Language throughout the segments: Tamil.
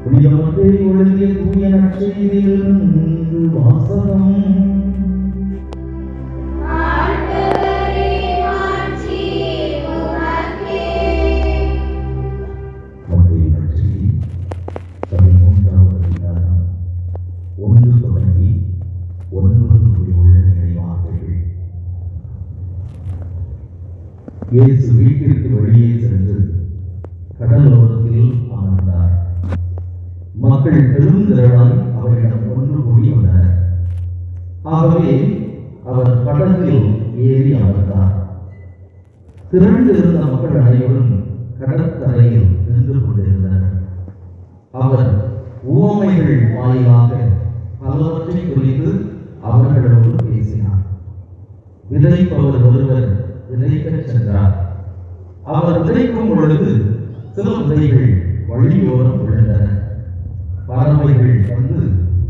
புனிதமத்தை ஒழுங்கிய தூய நற்செய்தியிலிருந்து வாசகம். இயேசு வீட்டிற்கு வெளியே சென்று கடலோரத்தில் அமர்ந்தார். மக்கள் பெருந்திரளாய் அவரிடம் ஒன்று கூடி வந்தனர். ஆகவே அவர் கடலில் ஏறி அமர்ந்தார். திரண்டு இருந்த மக்கள் அனைவரும் கடற்கரையில் நின்று கொண்டிருந்தனர். அவர் உவமைகள் வாயிலாக பலவற்றை குறித்து அவர்களோடு பேசினார். விதைப்பவர் ஒருவர் விதைக்கச் சென்றார். அவர் விதைக்கும் பொழுது சில விதைகள் வழியோரம் விழுந்தன. பறவைகள் வந்து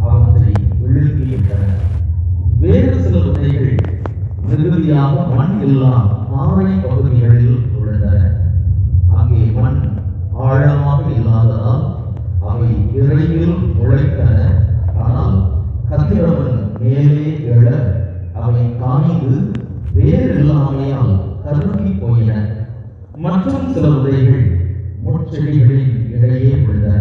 அவற்றை விழுங்கிவிட்டன. வேறு சில விதைகள் மிகுதியாக மண் இல்லா பாறை பகுதிகளில் விழுந்தன. அங்கே மண் ஆழமாக இல்லாததால் அவை விரைவில் முளைத்தன. ஆனால் கதிரவன் மேலே எழ அவை காய்ந்து வேறு இல்லாமையால் கருகி போயின. மற்றும் சில விதைகள் முட்செடிகளின் இடையே விழுந்தன.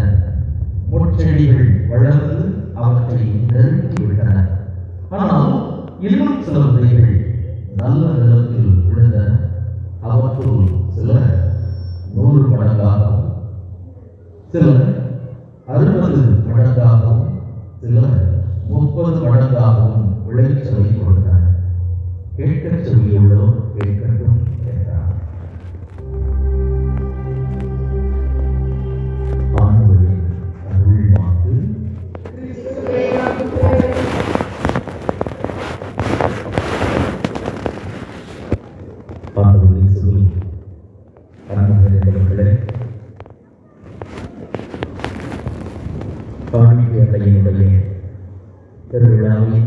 முட்செடிகள் வளர்ந்து அவற்றை நெருக்கிவிட்டன. ஆனால் இன்னும் சில விதைகள் நல்ல நிலத்தில் விழுந்தன. அவற்றுள் சில 100 மடங்காகவும், சில 60 மடங்காகவும், சில 30 மடங்காகவும் விளைச்சலை கொடுத்தன. கேட்கச் செவியுள்ளோ கேட்கட்டும் என்றார். ஆண்டவரின் அருள்வாக்கு. ஆண்டவரின் சொல். அன்பர்களே, காணிக்கை அட்டையினுடைய பெருவிழாவை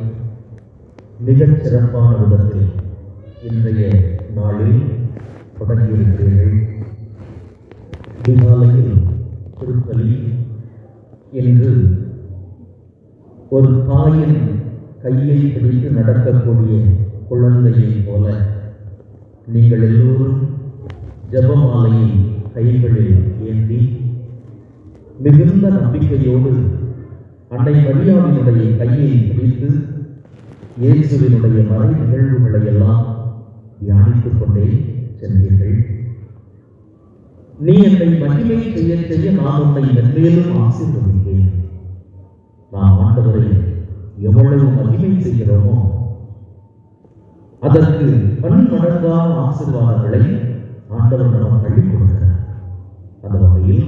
மிகச் சிறப்பான விதத்தில் இன்றைய நாளில் தொடங்கியிருக்கிறீர்கள். அதிகாலையில் திருப்பலி என்று ஒரு தாயின் கையை பிடித்து நடக்கக்கூடிய குழந்தையைப் போல நீங்கள் எல்லோரும் ஜெபமாலையை கைகளில் ஏந்தி மிகுந்த நம்பிக்கையோடு அன்னை மரியாவினுடைய கையை பிடித்து இயேசுவினுடைய மறை நிகழ்வுகளை எல்லாம் தியானித்துக் கொண்டே சென்றீர்கள். நீ என்னை மகிமை செய்ய செய்ய நான் உன்னை மென்மேலும் ஆசீர்வதிப்பேன். நாம் ஆண்டவரை எவ்வளவு மகிமை செய்கிறோமோ அதற்கு பன்மடங்கான ஆசீர்வாதங்களை ஆண்டவர் நமக்கு அள்ளிக் கொடுக்கிறார். அந்த வகையில்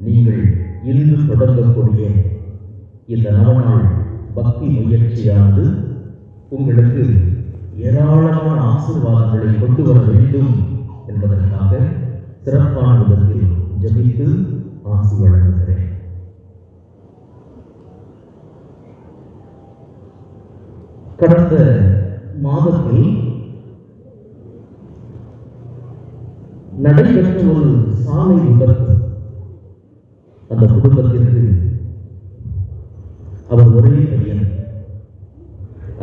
நீங்கள் இன்று தொடங்கக்கூடிய இந்த நவநாள் பக்தி முயற்சியானது உங்களுக்கு ஏராளமான ஆசீர்வாதங்களை கொண்டு வர வேண்டும் என்பதற்காக சிறப்பான விதத்தில் ஜெபித்து ஆசி வழங்குகிறேன். கடந்த மாதத்தில் நடைபெற்ற ஒரு சாலை விபத்து அந்த குடும்பத்திற்கு அவர் ஒரே பையன்.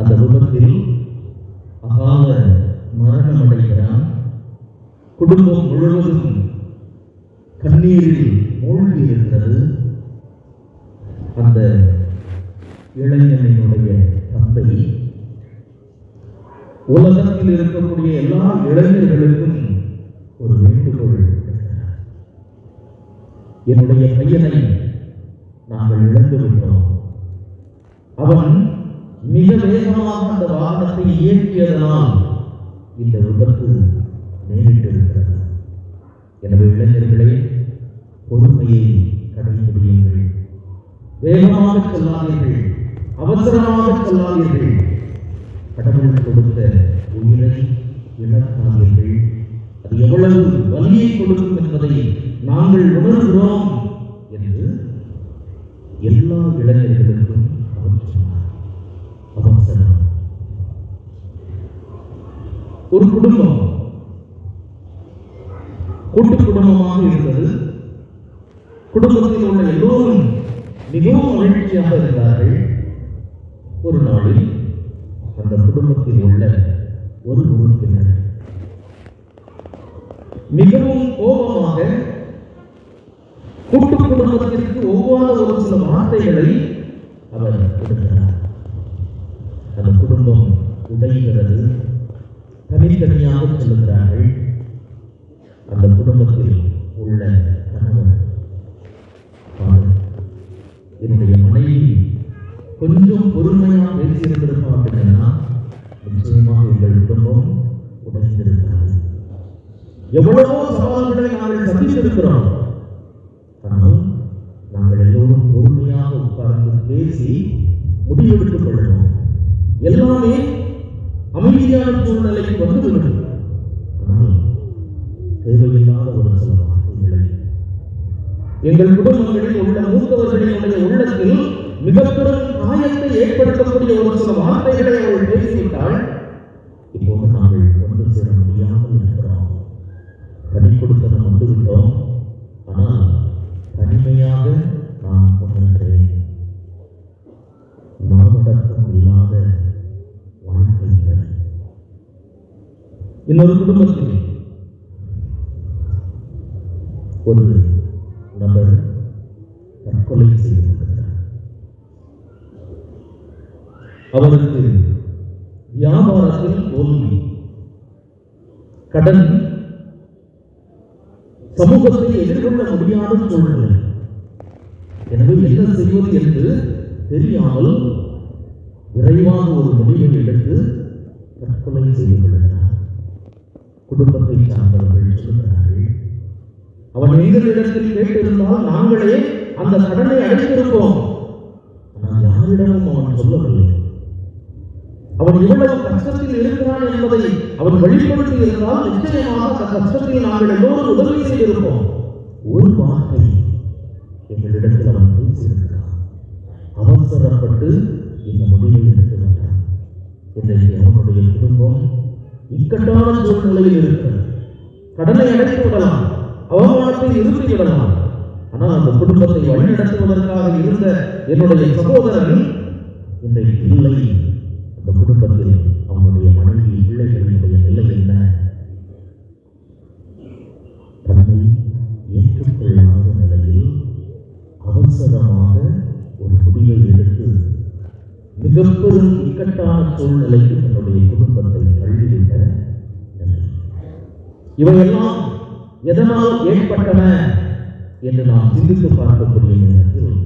அந்த விபத்தில் அகால மரணம் அடைகிறான். குடும்பம் முழுவதும் கண்ணீரில் மூழ்கி இருக்கிறது. அந்த இளைஞனுடைய தந்தை உலகத்தில் இருக்கக்கூடிய எல்லா இளைஞர்களுக்கும் ஒரு வேண்டுகோள், என்னுடைய பையனை நாங்கள் இழந்து விட்டோம். அவன் மிக வேகமாக அந்த வாகனத்தை இயக்கியதனால் இந்த விபத்து நேரிட்டிருக்கிறது. எனவே இளைஞர்களே, பொறுமையை கடைபிடியுங்கள். வேகமாக செல்லாதீர்கள், அவசரமாக செல்லாதீர்கள். கடவுள் கொடுத்த உயிரை இழக்காதீர்கள். அது எவ்வளவு வலியை கொடுக்கும் என்பதை நாங்கள் உணர்கிறோம் என்று எல்லா இளைஞர்களுக்கும் அவர் சொன்னார். அவசரம் ஒரு குடும்பம் கூட்டு குடும்பமாக இருந்தது. குடும்பத்தில் உள்ள எல்லோரும் மிகவும் மகிழ்ச்சியாக இருந்தார்கள். ஒரு நாளில் அந்த குடும்பத்தில் உள்ள ஒரு உறுப்பினர் மிகவும் கோபமாக கூட்டு குடும்பத்திற்கு ஒவ்வாத ஒரு சில வார்த்தைகளை அவர் கொடுக்கிறார். அந்த குடும்பம் உடைகிறது, தனித்தனியாக செல்கிறார்கள். அந்த குடும்பத்தில் உள்ள கணவன், என்னுடைய மனைவி கொஞ்சம் பொறுமையாக பேசியிருந்திருப்பாங்கன்னா நிச்சயமாக எங்கள் குடும்பம் உடைந்திருக்கிறது. எவ்வளவோ சவால்களை நாங்கள் சந்தித்திருக்கிறோம். ஆனால் நாங்கள் எல்லோரும் பொறுமையாக உட்கார்ந்து பேசி முடிவெடுத்துக் கொள்ளணும். எல்லாமே அமைதியான சூழ்நிலைக்கு வந்துவிடும். ஆனால் தேவையில்லாத ஒரு சில வார்த்தைகளை எங்கள் குடும்பங்களில் உள்ள மூத்தவர்களினுடைய உள்ளத்தில் மிக பெரும் காயத்தை ஏற்படுத்தக்கூடிய ஒரு சில வார்த்தைகளை அவர்கள் பேசிவிட்டால் இப்போது நாங்கள் ஒன்று சேர முடியாமல் இருக்கிறோம். தனி கொடுத்தனம் வந்துவிட்டோம். ஆனால் தனிமையாக நான் உணர்கிறேன், நாமடக்கம் இல்லாத வாழ்க்கை. இன்னொரு குடும்பத்தில் ஒரு நபர் தற்கொலை செய்திருக்கிறார். அவருக்கு வியாபாரத்தில் தோல்வி, கடன், சமூகத்தை எதிர்கொள்ள முடியாத சூழ்நிலை. எனவே என்ன செய்வது என்று தெரியாமல் விரைவாக ஒரு முடிவை எடுத்து தற்கொலை செய்து கொள்கிறார். குடும்பத்தை சார்ந்தவர்கள் சொல்கிறார்கள், அவன் எங்களிடத்தில் கேட்டிருந்தால் நாங்களே அந்த கடனை அடைத்திருப்போம். ஆனால் யாரிடமும் அவன் சொல்லவில்லை. அவன் எவ்வளவு கஷ்டத்தில் இருக்கிறான் என்பதை அவன் வெளிப்படுத்தி இருந்தால் நிச்சயமாக அந்த கஷ்டத்தில் நாங்கள் எல்லோரும் உதவி செய்திருப்போம். ஒரு வார்த்தை எங்களிடத்தில் அவன் பேசியிருக்கிறான். அவசரப்பட்டு இந்த முடிவை எடுத்துவிட்டான். இன்றைக்கு அவனுடைய குடும்பம் இக்கட்டான சூழ்நிலையில் இருக்கிறது. கடனை அடைத்து விடலாம், அவமானத்தை நிறுத்தி விடலாம். ஆனால் அந்த குடும்பத்தை வழிநடத்துவதற்காக இருந்த என்னுடைய சகோதரன் இன்றைக்கு இல்லை. அந்த குடும்பத்தில் அவனுடைய மனைவி, பிள்ளைகளினுடைய நிலை என்ன? தன்னை ஏற்றுக்கொள்ளாத நிலையில் அவசரமாக ஒரு முடிவை எடுத்து மிகப்பெரும் இக்கட்டான சூழ்நிலைக்கு தன்னுடைய குடும்பத்தை தள்ளிவிட்ட நிலை. இவையெல்லாம் எதனால் ஏற்பட்டன என்று நாம் சிந்தித்து பார்க்கக்கூடிய நேரத்தில்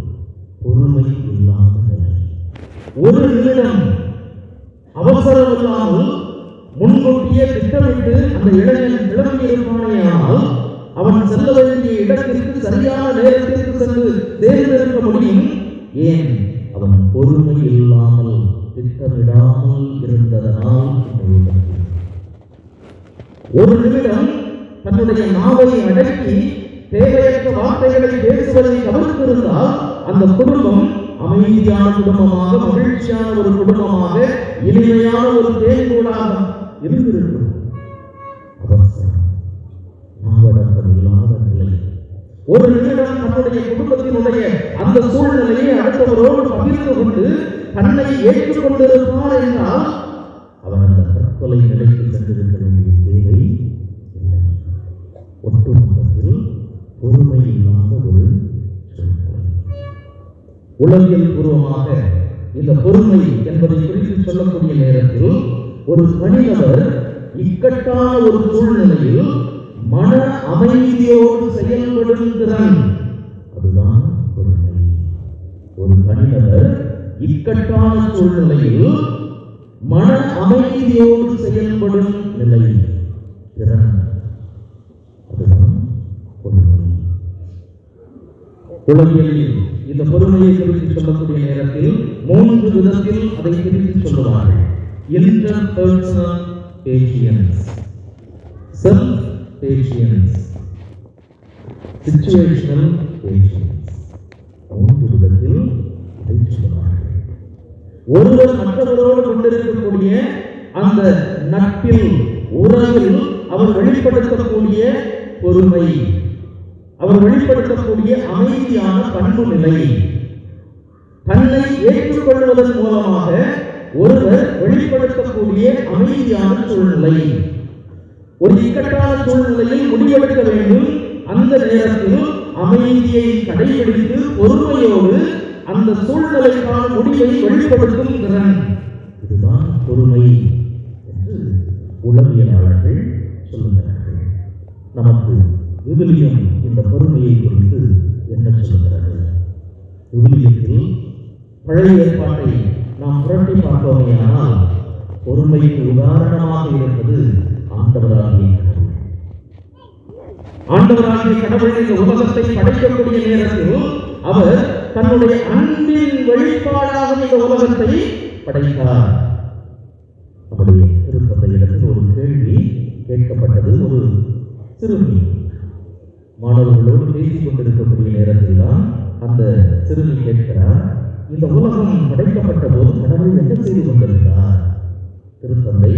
பொறுமை இல்லாத நிலை. ஒரு நிமிடம் அவசரம் இல்லாமல் முன்கூட்டியே திட்டமிட்டு அந்த இளைஞன் கிளம்பி இருப்பானேயானால் அவன் செல்ல வேண்டிய இடத்திற்கு சரியான நேரத்திற்கு சென்று தேர்ந்தெடுக்க முடியும். ஏன்? அவன் பொறுமை இல்லாமல் திட்டமிடாமல் இருந்ததனால். ஒரு நிமிடம் தன்னுடைய நாவை அடக்கி தேவையற்ற வார்த்தைகளை பேசுவதை தவிர்த்திருந்தால் அந்த குடும்பம் அமைதியான குடும்பமாக, மகிழ்ச்சியான ஒரு குடும்பமாக, இனிமையான ஒரு தேன்கூடாக இருந்திருக்கும். அவசரம், நாவடக்கம் இல்லாத நிலை. ஒரு நிமிடம் தன்னுடைய குடும்பத்தினுடைய அந்த சூழ்நிலையை அடுத்தவரோடு பகிர்ந்து கொண்டு தன்னை ஏற்றுக்கொண்டிருப்பார் என்றால் அவர் அந்த தற்கொலை நிலைக்கு சென்றிருக்க வேண்டிய தேவை இல்லை. ஒட்டுமொத்தத்தில் பொறுமை இல்லாத ஒரு சூழ்நிலை. உலகியல் பூர்வமாக இந்த பொறுமை என்பதை குறித்து சொல்லக்கூடிய நேரத்தில் ஒரு தனிநபர் இக்கட்டான ஒரு சூழ்நிலையில் மன அமைதியோடு செயல்படும் திறன், அதுதான் பொறுமை. ஒரு தனிநபர் இக்கட்டான சூழ்நிலையில் மன அமைதியோடு செயல்படும் நிலை, திறன், அதுதான் பொறுமை. உலகியலில் இந்த பொறுமையை குறித்து சொல்லக்கூடிய நேரத்தில் 3 விதத்தில் அதை பிரித்து சொல்லுவார்கள். Interpersonal patience, self patience, situational patience. 3 விதத்தில் அதை சொல்லுவார்கள். ஒருவர் மற்றவரோடு கொண்டிருக்கக்கூடிய அந்த நட்பில் உறவில் அவர் வெளிப்படுத்தக்கூடிய பொறுமை, அவர் வெளிப்படுத்தக்கூடிய அமைதியான பண்பு நிலை, தன்னை ஏற்றுக்கொள்வதன் மூலமாக ஒருவர் வெளிப்படுத்தக்கூடிய அமைதியான சூழ்நிலை, ஒரு இக்கட்டான சூழ்நிலையில் முடிவெடுக்க வேண்டும், அந்த நேரத்தில் அமைதியை கடைபிடித்து பொறுமையோடு அந்த சூழ்நிலைக்கான முடிவை வெளிப்படுத்தும் திறன், இதுதான் பொறுமை என்று உளவியலாளர்கள் சொல்லுகிறார்கள். நமக்கு விவிலியம் இந்த பொறுமையை குறித்து என்ன சொல்லுகிறது? விவிலியத்தில் பழைய ஏற்பாட்டை நாம் புரட்டி பார்த்தோமேயானால் பொறுமைக்கு உதாரணமாக இருப்பது ஆண்டவராகிய கடவுள். ஆண்டவராகிய கடவுள் இந்த உலகத்தை படைக்கக்கூடிய நேரத்தில் அவர் தன்னுடைய அன்பின் வெளிப்பாடாக இந்த உலகத்தை படைத்தார். நம்முடைய திருப்பதையிடத்தில் ஒரு கேள்வி கேட்கப்பட்டது. ஒரு சிறுமி மாணவர்களோடு பேசிக் கொண்டிருக்கக்கூடிய நேரத்தில் தான் அந்த சிறுமி கேட்கிறார், இந்த உலகம் படைக்கப்பட்ட போது கடவுள் என்ன செய்து கொண்டிருந்தார்? திருத்தந்தை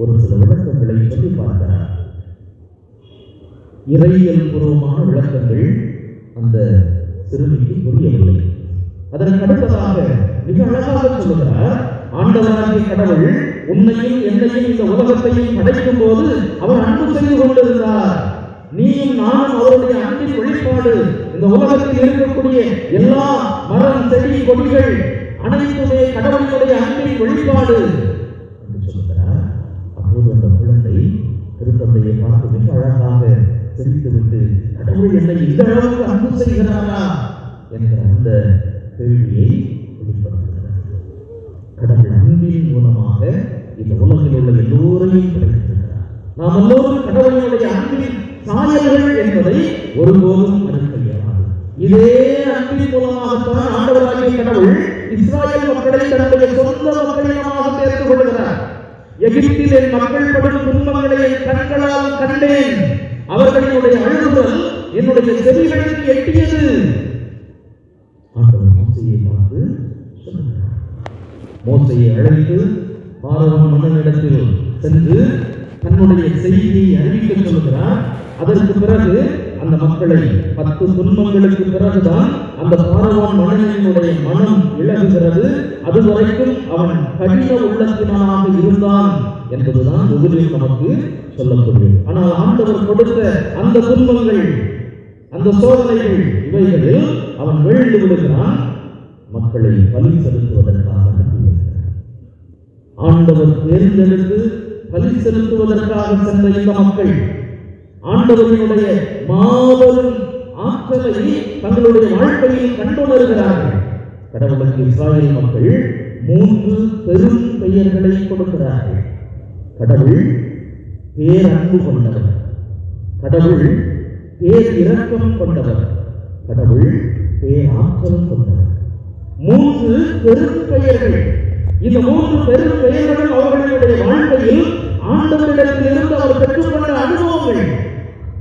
ஒரு சில விளக்கங்களை சொல்லி பார்க்கிறார். இறையியல் பூர்வமான விளக்கங்கள் அந்த சிறுமிக்கு புரியவில்லை. அதற்கு அடுத்ததாக மிக அழகாக சொல்லுகிறார், ஆண்டவராகிய கடவுள் உன்னையும் என்னையும் இந்த உலகத்தையும் படைக்கும் போது அவர் அன்பு செய்து கொண்டிருந்தார். நீயும் நானும் அவருடைய அன்பின் வெளிப்பாடு. இந்த உலகத்தில் இருக்கக்கூடிய எல்லா மரம், செடி, கொடிகள் அனைத்துமே கடவுளுடைய அன்பின் வெளிப்பாடு என்று சொல்லுகிறார். அப்போது அந்த குழந்தை திருத்தந்தையை பார்த்து மிக அழகாக சிரித்துவிட்டு, கடவுள் என்னை இந்த அளவுக்கு அன்பு செய்கிறாரா என்கிற அந்த கேள்வியை வெளிப்படுத்துகிறார். கடவுள் அன்பின் மூலமாக இந்த உலகில் உள்ள எல்லோரையும் படைத்திருக்கிறார். நாம் எல்லோரும் கடவுளுடைய அன்பின் சாயல்கள் என்பதை ஒருபோதும் மறுக்க இயலாது. இதே அன்பின் மூலமாகத்தான் ஆண்டவராகிய கடவுள் இஸ்ராயேல் மக்களை தன்னுடைய சொந்த மக்களிடமாக சேர்த்துக் கொள்கிறார். எகிப்தில் என் மக்கள் படும் துன்பங்களை என் கண்களால் கண்டேன், அவர்களுடைய அழுகுரல் என்னுடைய செவிகளுக்கு எட்டியது. ஆண்டவர் மோசேயை பார்த்து சொல்லுகிறார். மோசேயை அழைத்து பார்வோன் மன்னனிடத்தில் சென்று தன்னுடைய செய்தியை அறிவிக்க சொல்லுகிறார். அதற்கு பிறகு அந்த மக்களை 10 துன்பங்களுக்கு பிறகுதான் அந்த பார்வோன் மன்னனுடைய மனம் இழகுகிறது. அதுவரைக்கும் அவன் கடின உள்ளத்தினாக இருந்தான் என்பதுதான் விவிலியம் நமக்கு சொல்லக்கூடியது. ஆனால் ஆண்டவர் கொடுத்த அந்த துன்பங்கள், அந்த சோதனைகள், இவைகளில் அவன் வீழ்ந்து விடுகிறான். மக்களை பலி செலுத்துவதற்காக அனுப்பியிருக்கிறார். ஆண்டவர் தேர்ந்தெடுத்து பலி செலுத்துவதற்காக சென்ற இந்த மக்கள் ஆண்டவரினுடைய மாபெரும் ஆற்றலை தங்களுடைய வாழ்க்கையில் கண்டுணர்கிறார்கள். கடவுளுக்கு இஸ்ராயேல் மக்கள் 3 பெரும் பெயர்களை கொடுக்கிறார்கள். கடவுள் பேரன்பு கொண்டவர், கடவுள் பேர் இரக்கம் கொண்டவர், கடவுள் பேராற்றல் கொண்டவர். 3 பெரும் பெயர்கள். இந்த 3 பெரும் பெயர்கள் அவர்களுடைய வாழ்க்கையில் ஆண்டவரிடத்தில் இருந்து அவர் பெற்றுக்கொண்ட அனுபவங்கள்.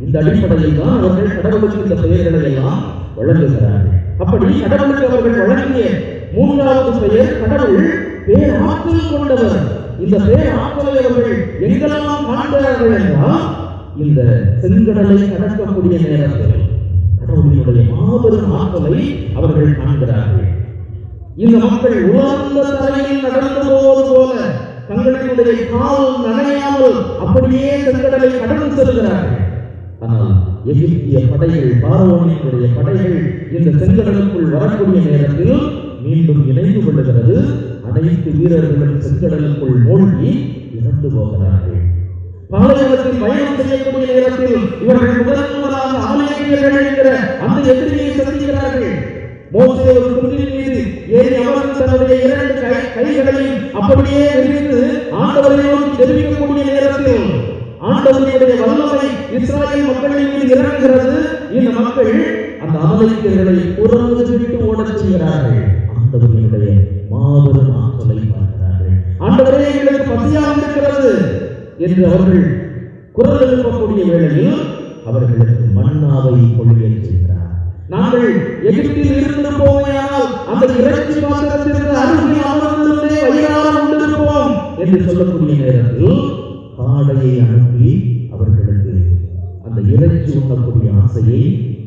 இந்த அடிப்படையில் தான் அவர்கள் கடவுளுக்கு இந்த பெயர்களை எல்லாம் வழங்குகிறார்கள். அப்படி கடவுளுக்கு அவர்கள் வழங்கிய 3வது பெயர் கடவுள் பேராற்றல் கொண்டவர். இந்த பேராற்றலை அவர்கள் எங்கெல்லாம் காண்கிறார்கள் என்றால், இந்த செங்கடலை கடக்கக்கூடிய நேரத்தில் கடவுளுடைய மாபெரும் ஆற்றலை அவர்கள் காண்கிறார்கள். இந்த மக்கள் உலர்ந்த தரையில் நடந்து போவது போல தங்களுடைய கால் நனையாமல் அப்படியே செங்கடலை கடந்து செல்கிறார்கள். ஆனால் எகிப்திய படைகள், பார்வோனினுடைய படைகள் இந்த செங்கடலுக்குள் வரக்கூடிய நேரத்தில் மீண்டும் இணைந்து கொள்ளுகிறது. அனைத்து வீரர்களும் செங்கடலுக்குள் மூழ்கி இறந்து போகிறார்கள். பாலைவனத்தில் பயணம் செய்யக்கூடிய நேரத்தில் இவர்கள் முதன்முதலாக அமலேக்கியர்கள் என்கிற அந்த எதிரியை சந்திக்கிறார்கள். மோசே ஒரு குன்றின் மீது ஏறி அமர்ந்து தன்னுடைய 2 கைகளையும் அப்படியே விரித்து ஆண்டவரை நோக்கி தெரிவிக்கக்கூடிய நேரத்தில் ஆண்டவருடைய வல்லமை இஸ்ராயேல் மக்களின் மீது இறங்குகிறது. இந்த மக்கள் அந்த அமலேக்கியர்களை புறமுதுகிட்டு ஓடச் செய்கிறார்கள். ஆண்டவருடைய மாபெரும் ஆற்றலை பார்க்கிறார்கள். ஆண்டவரே, எங்களுக்கு பசியாக இருக்கிறது என்று அவர்கள் குரல் எழுப்பக்கூடிய வேளையில் அவர்களுக்கு மன்னாவை பொழியச் செய்கிறார். நாங்கள் எகிப்தில் இருந்திருப்போமையானால் அந்த இறைச்சி பாத்திரத்திற்கு அருகில் அமர்ந்திருந்தே வயிறார உண்டிருப்போம் என்று சொல்லக்கூடிய நேரத்தில் காடையை அனுப்பி அவர்களுக்கு அந்த இறைச்சி உண்ணக்கூடிய ஆசையை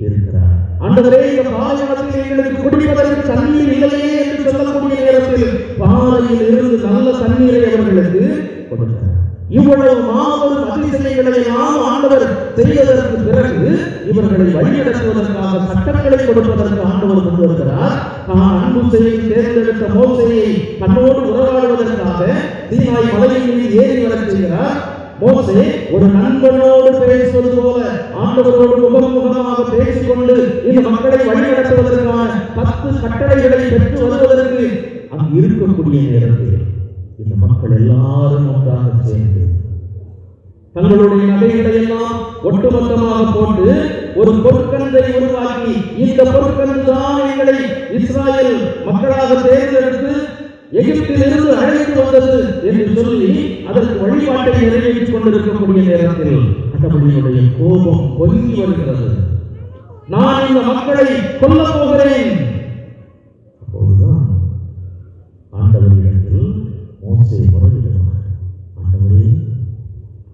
இருக்கிறார். ஆண்டவரே, இந்த பாலைவனத்தில் எங்களுக்கு குடிப்பதற்கு தண்ணீர் இல்லையே என்று சொல்லக்கூடிய நேரத்தில் பாலையில் இருந்து நல்ல தண்ணீரை அவர்களுக்கு கொடுக்கிறார். இவ்வளவு மாபெரும் அதிசயங்களை எல்லாம் ஆண்டவர் செய்வதற்கு பிறகு இவர்களை வழிநடத்துவதற்காக சட்டங்களை கொடுப்பதற்கு ஆண்டவர் கொண்டு வருகிறார். தான் அன்பு செய்து தேர்ந்தெடுத்த மோசேயை தன்னோடு உறவாடுவதற்காக சீனாய் மலையின் மீது ஏறி வரச் செய்கிறார். மோசே ஒரு நண்பனோடு பேசுவது போல ஆண்டவரோடு முகமுகமாக பேசிக்கொண்டு இந்த மக்களை வழிநடத்துவதற்கான 10 கட்டளைகளை பெற்று வருவதற்கு அங்கு இருக்கக்கூடிய நேரத்தில் இந்த மக்கள் எல்லாரும் ஒன்றாக சேர்ந்து தங்களுடைய நகைகளை எல்லாம் ஒட்டுமொத்தமாக போட்டு ஒரு பொற்கந்தை உருவாக்கி, இந்த பொற்கந்து தான் எங்களை இஸ்ராயல் மக்களாக தேர்ந்தெடுத்து எகிப்திலிருந்து அழைத்து வந்தது என்று சொல்லி அதற்கு வழிபாட்டை நிறைவேற்றிக் கொண்டிருக்கக்கூடிய நேரத்தில் கடவுளுடைய கோபம் பொங்கி வருகிறது. நான் இந்த மக்களை கொல்ல போகிறேன். அப்போதுதான் ஆண்டவரிடத்தில் மோசே முறையிடுவார். ஆண்டவரே,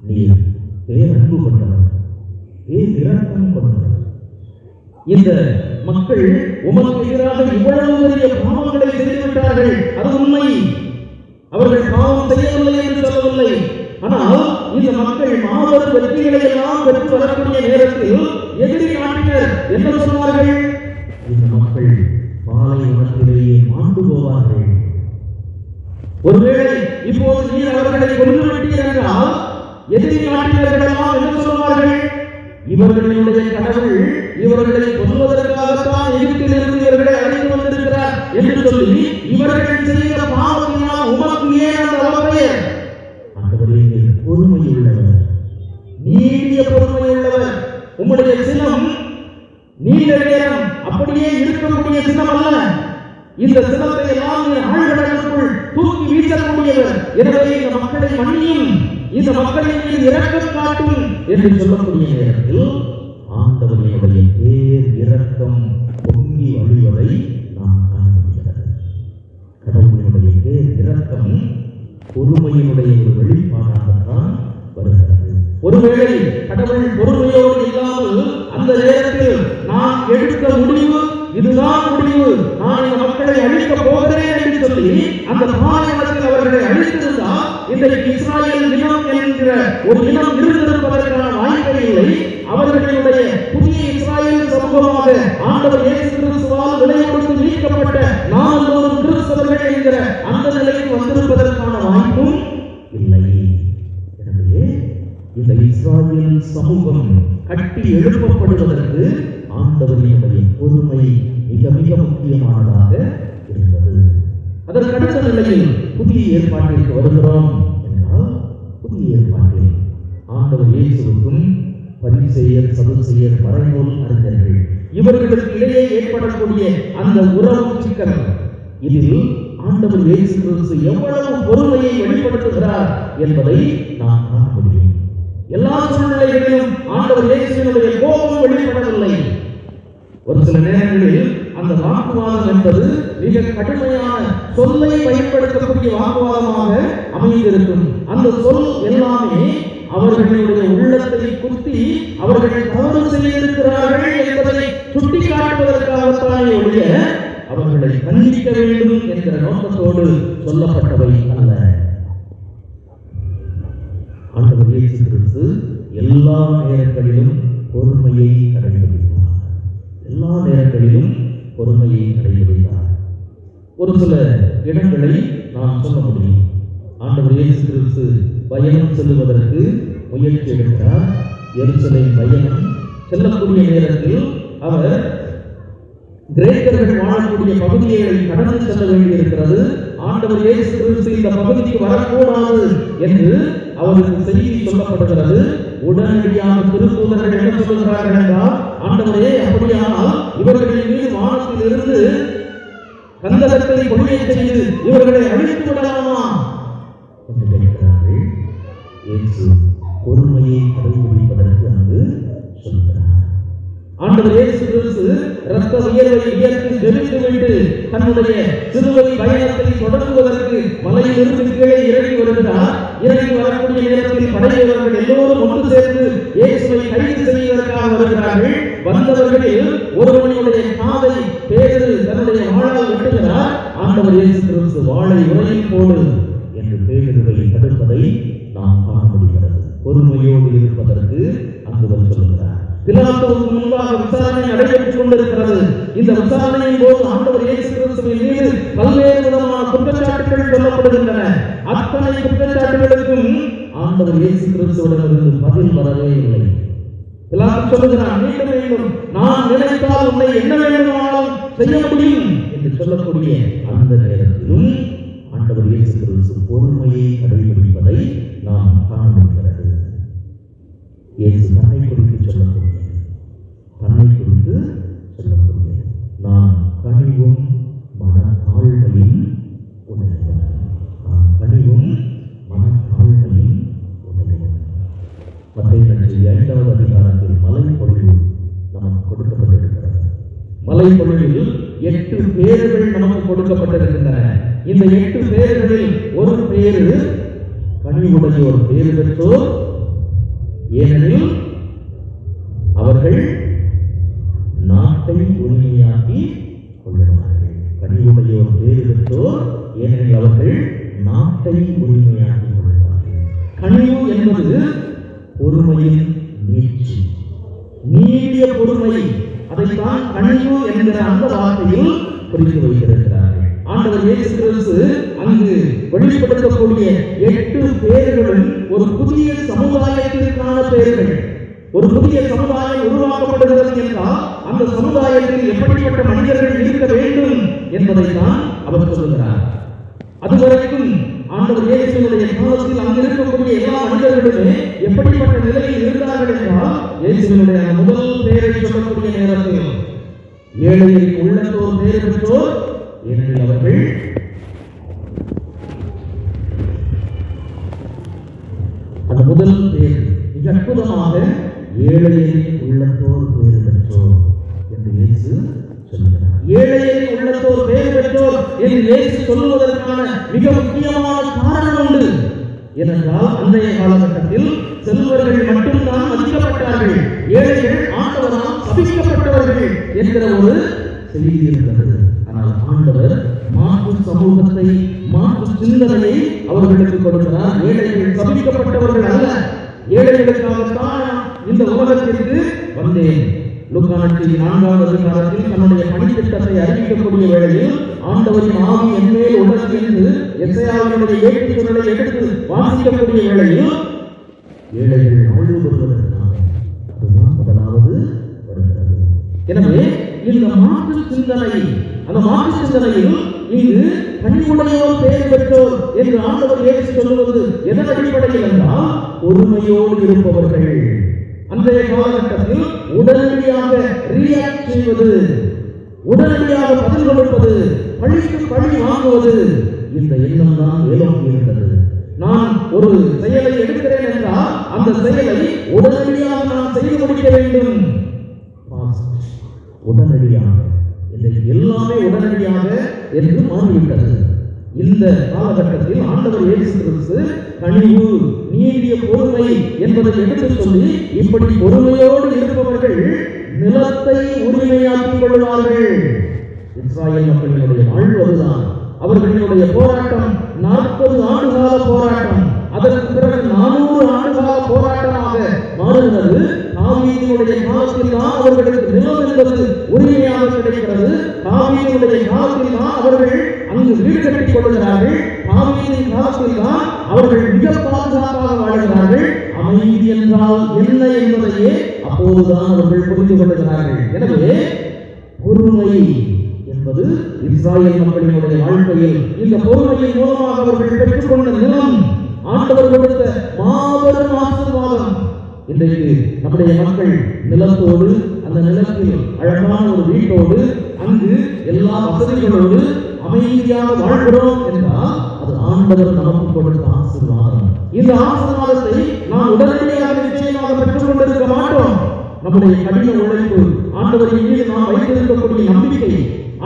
நீர் பேரன்பு கொண்டவர், இரக்கம் கொண்டவர். இந்த மக்கள் உமக்கு எதிராக இவ்வளவு பெரிய பாவங்களை செய்துவிட்டார்கள். அது உண்மை. அவர்கள் பாவம் செய்யவில்லை என்று சொல்லவில்லை. ஆனால் இந்த மக்கள் மாபெரும் வெற்றிகளை எல்லாம் பெற்று வரக்கூடிய நேரத்தில் எதிரி நாட்டினர் என்ன சொன்னார்கள்? இந்த மக்கள் பாலைவனத்திலேயே மாண்டு போவார்கள். ஒருவேளை இப்போது நீர் அவர்களை கொன்று விட்டீர் என்றால் எதிரி நாட்டினர்கள் எல்லாம் என்ன சொல்வார்கள்? இவர்களுடைய கடவுள் இவர்களை கொல்வதற்காகத்தான் எகிப்திலிருந்து இவர்களை அழைத்து வந்திருக்கிறார் என்று சொல்லி இவர்கள் செய்த பாவத்தினால் உமக்கு ஏன் அந்த அவப்பெயர்? ஆண்டவரே, பொறுமையுள்ளவர், நீடிய பொறுமையுள்ளவர். உம்முடைய சினம் நீண்ட நேரம் அப்படியே இருக்கக்கூடிய சினம் அல்ல. இந்த சினத்தை எல்லாம் ஆழ்கடலுக்குள் தூக்கி வீசக்கூடியவர். எனவே இந்த மக்களை மன்னியும், இந்த மக்களின் மீது இரக்கம் காட்டும் என்று சொல்லக்கூடிய நேரத்தில் ஆண்டவருடைய பேர் இரக்கம் பொங்கி வழிவதை நாம் காண முடிகிறது. கடவுளுடைய பேர் இரக்கம் பொறுமையினுடைய ஒரு வெளிப்பாடாகத்தான் வருகிறது. ஒருவேளை கடவுள் பொறுமையோடு இல்லாமல் அந்த நேரத்தில் நான் எடுத்த முடிவு இதுதான் முடிவு, நான் இந்த மக்களை அழிக்கப் போகிறேன் என்று சொல்லி அந்த பாலைவனத்தில் அவர்களை அழித்திருந்தால் இன்றைக்கு இஸ்ராயல் இனம் என்கிற ஒரு இனம் இருந்திருப்பதற்கான வாய்ப்பே இல்லை. அவர்களுடைய புதிய இஸ்ராயல் சமூகமாக ஆண்டவர் இயேசு கிறிஸ்துவால் விலை கொடுத்து மீட்கப்பட்ட நாம் எல்லோரும் கிறிஸ்தவர்கள் என்கிற அந்த நிலைக்கு வந்திருப்பதற்கான வாய்ப்பும் இல்லை. எனவே இந்த இஸ்ராயல் சமூகம் கட்டி எழுப்பப்படுவதற்கு ஆண்டவரினுடைய பொறுமை மிக மிக முக்கியமானதாக இருந்தது. அதற்கு அடுத்த நிலையில் புதிய ஏற்பாட்டிற்கு வருகிறோம் என்றால், புதிய ஏற்பாட்டில் ஆண்டவர் இயேசுவுக்கும் பரிசேயர், சதுசேயர், மறைநூல் அறிஞர்கள் இவர்களுக்கு இடையே ஏற்படக்கூடிய அந்த உறவு சிக்கல், இதில் ஆண்டவர் இயேசு கிறிஸ்து எவ்வளவு பொறுமையை வெளிப்படுத்துகிறார் என்பதை நாம் காண முடியும். எல்லா சூழ்நிலைகளிலும் ஆண்டவர் இயேசுவினுடைய கோபம் வெளிப்படவில்லை. ஒரு சில நேரங்களில் அந்த வாக்குவாதம் என்பது மிக கடுமையான சொல்லை பயன்படுத்தக்கூடிய வாக்குவாதமாக அமைந்திருக்கும். அந்த சொல் எல்லாமே அவர்களுடைய உள்ளத்தை குத்தி அவர்கள் தவறு செய்திருக்கிறார்கள் என்பதை சுட்டிக்காட்டுவதற்காகத்தானே ஒழிய அவர்களை கண்டிக்க வேண்டும் என்கிற நோக்கத்தோடு சொல்லப்பட்டவை அல்ல. ஆண்டவர் இயேசு கிறிஸ்து எல்லா நேரங்களிலும் பொறுமையை கடைபிடித்தார். எல்லா நேரங்களிலும் பொறுமையை கடைபிடித்தார். ஒரு சில இடங்களை நாம் சொல்ல முடியும். ஆண்டவர் இயேசு கிறிஸ்து பயணம் செல்வதற்கு முயற்சி எடுக்கிறார். எருசலேம் பயணம் செல்லக்கூடிய நேரத்தில் அவர் கிரேக்கர்கள் வாழக்கூடிய பகுதியை கடந்து செல்ல வேண்டியிருக்கிறது. ஆண்டவர் இயேசு கிறிஸ்து இந்த பகுதிக்கு வரக்கூடாது என்று அவருக்கு செய்தி சொல்லப்படுகிறது. உடனடியாக திருத்தூதர்கள் என்ன சொல்கிறார்கள் என்றால், ஆண்டவரே, அப்படியானால் இவர்களின் மீது வானத்தில் இருந்து கந்தகத்தை பொழிய செய்து இவர்களை அழித்து விடலாமா என்று கேட்கிறார்கள். இயேசு பொறுமையை கடைபிடிப்பதற்கு அங்கு சொல்கிறார். ஆண்டவர் இயேசு கிறிஸ்து இரத்த உயர்வை உயர்த்தி ஜெபித்துவிட்டு தன்னுடைய சிலுவை பயணத்தை தொடங்குவதற்கு மலையிலிருந்து கீழே இறங்கி வருகிறார். இறங்கி வரக்கூடிய நேரத்தில் படை இயேசுவை கைது செய்வதற்காக வருகிறார்கள். வந்தவர்களில் ஒருவனுடைய காதை பேதுரு தன்னுடைய வாளால் வெட்டுகிறார். ஆண்டவர் இயேசு கிறிஸ்து வாளை உரையில் போடு என்று பேதுருவை தடுப்பதை நாம் காண முடிகிறது. பொறுமையோடு இருப்பதற்கு அங்குவர் சொல்லுகிறார். பிலாத்துவுக்கு முன்பாக விசாரணை நடைபெற்றுக் கொண்டிருக்கிறது. இந்த விசாரணையின் போது ஆண்டவர் இயேசு கிறிஸ்துவின் மீது பல்வேறு விதமான குற்றச்சாட்டுகள் சொல்லப்படுகின்றன. அத்தனை குற்றச்சாட்டுகளுக்கும் ஆண்டவர் இயேசு கிறிஸ்துவிடமிருந்து பதில் வரவே இல்லை. பிலாத்து சொல்லுகிறான், மீண்டும் மீண்டும் நான் நினைத்தால் உன்னை என்ன வேண்டுமானாலும் செய்ய முடியும் என்று சொல்லக்கூடிய அந்த நேரத்திலும் ஆண்டவர் இயேசு கிறிஸ்து பொறுமையை கடைபிடிப்பதை நாம் காண முடிகிறது. இயேசு தன்னை குறித்து சொல்லக்கூடிய நான் கனிவும் மனத்தாழ்மையும் உடையவன். நான் கனிவும் மனத்தாழ்மையும் உடையவன். மத்தேயு 5வது அதிகாரத்தில் மலைப்பொழிவு நமக்கு கொடுக்கப்பட்டிருக்கிறது. மலைப்பொழிவில் 8 பேர்கள் நமக்கு கொடுக்கப்பட்டிருக்கின்றன. இந்த 8 பேர்களில் ஒரு பேரு கனிவுடையோர் பேறு பெற்றோர், ஏனெனில் அவர்கள் நாட்டை உரிமையாக்கி கொள்ளுவார்கள். கனிவுடையோர் பேறு பெற்றோர், ஏனெனில் அவர்கள் நாட்டை உரிமையாக்கி கொள்ளுவார்கள். கனிவு என்பது பொறுமையின் நீட்சி, நீடிய பொறுமை. அதைத்தான் கனிவு என்கிற அந்த வார்த்தையில் குறித்து வைத்திருக்கிறார்கள். ஆண்டவர் இயேசு கிறிஸ்து அங்கு வெளிப்படுத்தக்கூடிய 8 பேர்களும் ஒரு புதிய சமுதாயத்திற்கான பேர்கள். ஒரு புதிய சமுதாயம் உருவாக்கப்படுகிறது என்றால் அந்த சமுதாயத்தில் எப்படிப்பட்ட மனிதர்கள் இருக்க வேண்டும் என்பதை தான் அவர் சொல்லுகிறார். அதுவரைக்கும் ஆண்டவர் இயேசுவினுடைய காலத்தில் அங்கு இருக்கக்கூடிய எல்லா மனிதர்களுமே எப்படிப்பட்ட நிலையில் இருந்தார்கள் என்றால், இயேசுவினுடைய முதல் பெயரை சொல்லக்கூடிய நேரத்தில் ஏழையில் உள்ளத்தோர் பேறு பெற்றோர், ஏனெனில் அவர்கள் அந்த முதல் பேர் மிக அற்புதமாக ஏழையில் உள்ளத்தோர் பேறு பெற்றோர் என்று இயேசு சொல்லுகிறார். ஏழையில் உள்ளத்தோர் பேறு பெற்றோர் என்று இயேசு சொல்லுவதற்கான மிக முக்கியமான காரணம் உண்டு. ஏனென்றால் அன்றைய காலகட்டத்தில் செல்வர்கள் மட்டும்தான் மதிக்கப்பட்டார்கள். ஏழைகள் ஆண்டவரால் சபிக்கப்பட்டவர்கள் என்கிற ஒரு செய்தி இருந்தது. ஆனால் ஆண்டவர் மாற்று சமூகத்தை, மாற்று சிந்தனையை அவர்களுக்கு கொடுக்கிறார். ஏழைகள் சபிக்கப்பட்டவர்கள் அல்ல, ஏழைகளுக்காகத்தான் இந்த உலகத்திற்கு வந்தேன். லூக்கா 4வது அதிகாரத்தில் தன்னுடைய பணித்திட்டத்தை அறிவிக்கக்கூடிய வேளையில் ஆண்டவரின் ஆவி என்மேல் உள்ளது என்று எசையாவினுடைய ஏட்டுச்சொல்லை எடுத்து வாசிக்கக்கூடிய வேளையில் ஏழைகள் வாழ்வு பெறுவதற்காக அதுதான் முதலாவது வருகிறது. எனவே இந்த மாற்று சிந்தனை, அந்த மாற்று சிந்தனையில் இங்கு கனிவுடையோர் பேறு பெற்றோர் என்று ஆண்டவர் இயேசு சொல்லுவது எதன் அடிப்படையில் என்றால், பொறுமையோடு இருப்பவர்கள். அன்றைய காலகட்டத்தில் உடனடியாக ரியாக்ட் செய்வது, உடனடியாக பதில் கொடுப்பது, பழிக்கு பழி வாங்குவது, இந்த எண்ணம் தான் மேலோங்கி இருந்தது. நான் ஒரு செயலை எடுக்கிறேன் என்றால் அந்த செயலை உடனடியாக நான் செய்து முடிக்க வேண்டும். உடனடியாக, எல்லாமே உடனடியாக என்று மாறிவிட்டது. இந்த காலகட்டத்தில் ஆண்டவர் இயேசு கிறிஸ்து கனிவு, நீடிய பொறுமை என்பதை எடுத்து சொல்லி, இப்படி பொறுமையோடு இருப்பவர்கள் நிலத்தை உரிமையாக்கிக் கொள்வார்கள். இஸ்ராயேல் மக்களினுடைய வாழ்வதுதான். அவர்களுடைய போராட்டம் 40 ஆண்டுகால போராட்டம். அதற்கு பிறகு 400 ஆண்டுகால போராட்டமாக மாறுகிறது. தாவீதினுடைய காலத்தில் தான் அவர்களுக்கு நிலம் என்பது உரிமையாக கிடைக்கிறது. தாவீதினுடைய காலத்தில் தான் அவர்கள் அங்கு வீடு கட்டிக் கொள்கிறார்கள். தாவீதின் காலத்தில் தான் அவர்கள் மிக பாதுகாப்பாக வாழ்கிறார்கள். அமைதி என்றால் என்ன என்பதையே அப்போதுதான் அவர்கள் புரிந்து கொள்கிறார்கள். எனவே பொறுமை என்பது இஸ்ராயேல் மக்களினுடைய வாழ்க்கையில் இந்த பொறுமையின் மூலமாக அவர்கள் பெற்றுக்கொண்ட நிலம், ஆண்டவர் கொடுத்த மாபெரும் ஆசீர்வாதம். இன்றைக்கு நம்முடைய மக்கள் நிலத்தோடு, அந்த நிலத்தில் அழகான ஒரு வீட்டோடு, அங்கு எல்லா வசதிகளோடு அமைதியாக வாழ்கிறோம் என்றால் அது ஆண்டவர் நமக்கு கொடுத்த ஆசீர்வாதம். இந்த ஆசீர்வாதத்தை நாம் உடனடியாக நிச்சயமாக பெற்றுக் கொண்டிருக்க மாட்டோம். நம்முடைய கடின உழைப்பு, ஆண்டவரின் மீது நாம் வைத்திருக்கக்கூடிய நம்பிக்கை,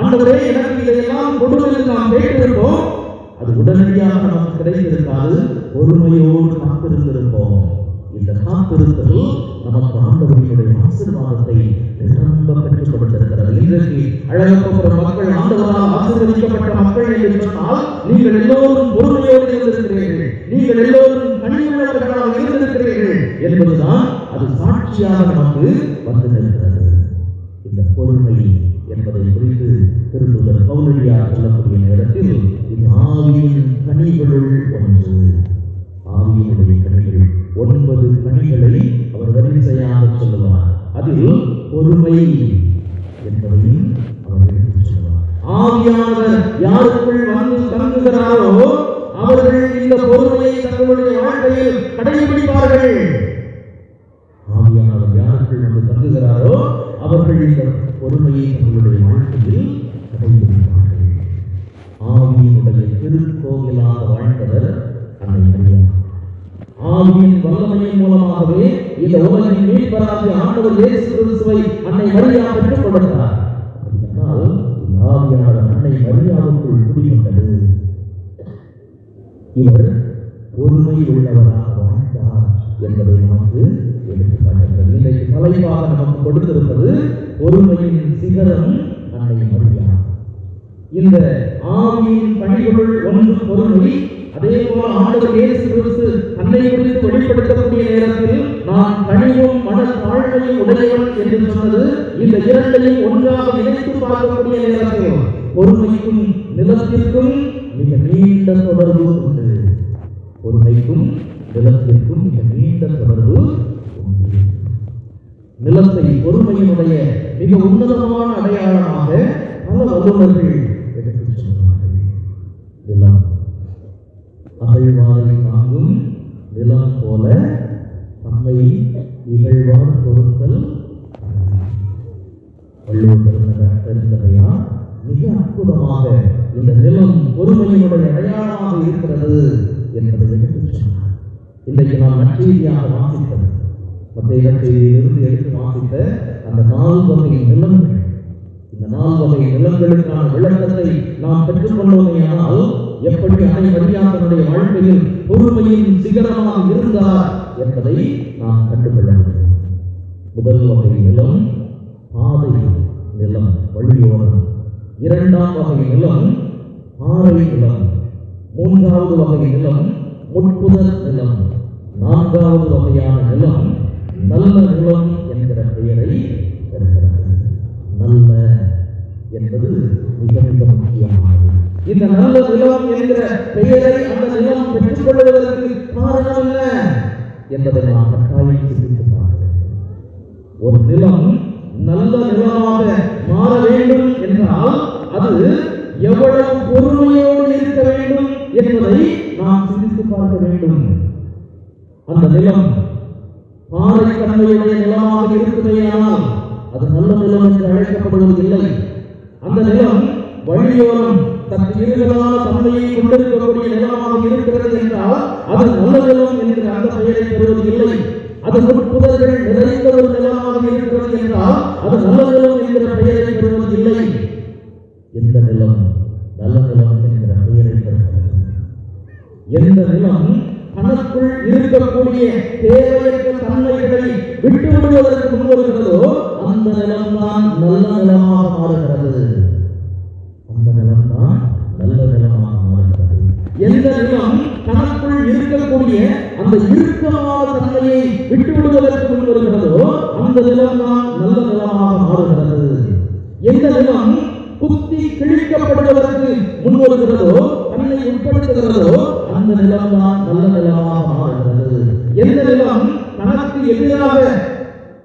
ஆண்டவரே எனக்கு இதையெல்லாம் கொடுத்து நாம் கேட்டிருக்கோம், அது உடனடியாக நமக்கு கிடைத்திருக்காது. பொறுமையோடு காத்திருந்திருப்போம். இந்த காத்திருத்தல் நமக்கு ஆண்டவருடைய ஆசீர்வாதத்தை நிரம்ப பெற்றுக் கொடுத்திருக்கிறது. இன்றைக்கு அழகப்பட்ட மக்கள், ஆண்டவரால் ஆசீர்வதிக்கப்பட்ட மக்கள் என்று சொன்னால் நீங்கள் எல்லோரும் பொறுமையோடு இருந்திருக்கிறீர்கள், நீங்கள் எல்லோரும் கனிவுள்ளவர்களாக இருந்திருக்கிறீர்கள் என்பதுதான் அது சாட்சியாக நமக்கு வந்து நிற்கிறது. இந்த பொறுமை என்பதை குறித்து திருத்தூதர் பவுலடியார் சொல்லக்கூடிய நேரத்தில் இது ஆவியின் கனிகளுள் ஒன்று. ஆவியினுடைய கனிகள் 9 கனிகளை அவர் வரிசையாக சொல்லுவார். அதில் பொறுமை என்பதையும் அவர் எடுத்து சொல்லுவார். ஆவியானவர் யாருக்குள் வந்து தங்குகிறாரோ அவர்கள் இந்த பொறுமையை தங்களுடைய வாழ்க்கையில் கடைபிடிப்பார்கள். ஆவியானவர் யாருக்குள் வந்து தங்குகிறாரோ அவர்கள் இந்த பொறுமையை தங்களுடைய வாழ்க்கையில் கடைபிடிப்பார்கள். ஆவியினுடைய திருக்கோவிலாக வாழ்ந்தவர் அன்னை மரியா. ஆவியின் வல்லமையின் மூலமாகவே இந்த உலகின் மீட்பராகிய ஆண்டவர் இயேசு கிறிஸ்துவை அன்னை மரியா பெற்றுக் கொடுத்தார். ஆனால் ஆவியானவர் அன்னை மரியாவுக்குள் குடிக்கொண்டது. இவர் பொறுமை உள்ளவராக வாழ்ந்தார் என்பதை நமக்கு எடுத்துக்காட்டுகிறது. இன்றைக்கு தலைவாக நமக்கு கொடுத்திருப்பது பொறுமையின் சிகரம் அன்னை மரியா. இந்த ஆவியின் பணிகளுள் ஒன்று பொறுமை. அதே போல ஆண்டவர் இயேசு கிறிஸ்து தன்னை குறித்து வெளிப்படுத்தக்கூடிய நேரத்தில் நான் கனிவும் மன தாழ்மையும் உடையவன் என்று சொன்னது இந்த இரண்டையும் ஒன்றாக இணைத்து பார்க்கக்கூடிய நேரத்தில் பொறுமைக்கும் நிலத்திற்கும் மிக நீண்ட தொடர்பு உண்டு. பொறுமைக்கும் நிலத்திற்கும் மிக நீண்ட தொடர்பு உண்டு. நிலத்தை பொறுமையினுடைய மிக உன்னதமான அடையாளமாக பல வல்லுநர்கள் எடுத்துச் சொல்கிறார்கள். நிலம் அகழ்வாரை தாங்கும் நிலம் போல தம்மை இகழ்வார் பொருட்கள் வள்ளுவரையா மிக அற்புதமாக இந்த நிலம் பொறுமையினுடைய அடையாளமாக இருக்கிறது என்பதை எடுத்துச் சொன்னார். இன்றைக்கு நாம் நற்செய்தியாக வாசித்தது, மத்திய செய்தியிலிருந்து எடுத்து வாசித்த அந்த 4 வகை நிலங்கள், இந்த 4 வகை நிலங்களுக்கான விளக்கத்தை நாம் பெற்றுக்கொண்டோமேயானால் எப்படி அன்னை மரியா தன்னுடைய வாழ்க்கையில் பொறுமையின் சிகரமாக இருந்தார் என்பதை நாம் கண்டுகொள்ள முடியும். முதல் வகை நிலம் பாதை நிலம், வழியோரம். 2ஆம் வகை நிலம் பாறை நிலம். 3வது வகை நிலம் முட்புதர் நிலம். 4வது வகையான நிலம் நல்ல நிலம் என்கிற பெயரை பெறுகிறது. நல்ல என்பது மிக மிக முக்கியமானது. இந்த நல்ல நிலம் என்கிற பெயரை அந்த நிலம் பெற்றுக் கொள்வதற்கு காரணம் என்ன என்பதை நாம் கட்டாயம் சிந்தித்து பார்க்க வேண்டும். ஒரு நிலம் நல்ல நிலமாக மாற வேண்டும் என்றால் அது எவ்வளவு பொறுமையோடு இருக்க வேண்டும் என்பதை நாம் சிந்தித்து பார்க்க வேண்டும். அந்த நிலம் பாறை தன்மையுடைய நிலமாக இருக்குமேயானால் அது நல்ல நிலம் என்று அழைக்கப்படுவதில்லை. அந்த நிலம் வழியோரம் தன் இருகளான தன்மையை கொண்டிருக்கக்கூடிய நிலமாக இருக்கிறது என்றால் அது நல்ல நிலம் என்கிற அந்த பெயரை பெறுவதில்லை. அது முட்புதர்கள் நிறைந்த ஒரு நிலமாக இருக்கிறது என்றால் அது நல்ல நிலம் என்கிற பெயரை பெறுவதில்லை. எந்த நிலம் நல்ல நிலம் என்கிற பெயரை பெறுகிறது? எந்த நிலம் தனக்குள் இருக்கக்கூடிய தேவையற்ற தன்மைகளை விட்டு விடுவதற்கு முன்வருகிறதோ அந்த நிலம்தான் நல்ல நிலமாக மாறுகிறது. அந்த நிலம்தான் நல்ல நிலமாக மாறுகிறது. எந்த நிலம் தனக்குள் இருக்கக்கூடிய அந்த இறுக்கமான தன்மையை விட்டு விடுவதற்கு முன்வருகிறதோ அந்த நிலம்தான் நல்ல நிலமாக மாறுகிறது. எந்த நிலம் குத்தி கிழிக்கப்படுவதற்கு முன்வருகிறதோ, தன்னை உட்படுத்துகிறதோ அந்த நிலம்தான் நல்ல நிலமாக மாறுகிறது. எந்த நிலம் தனக்கு எதிராக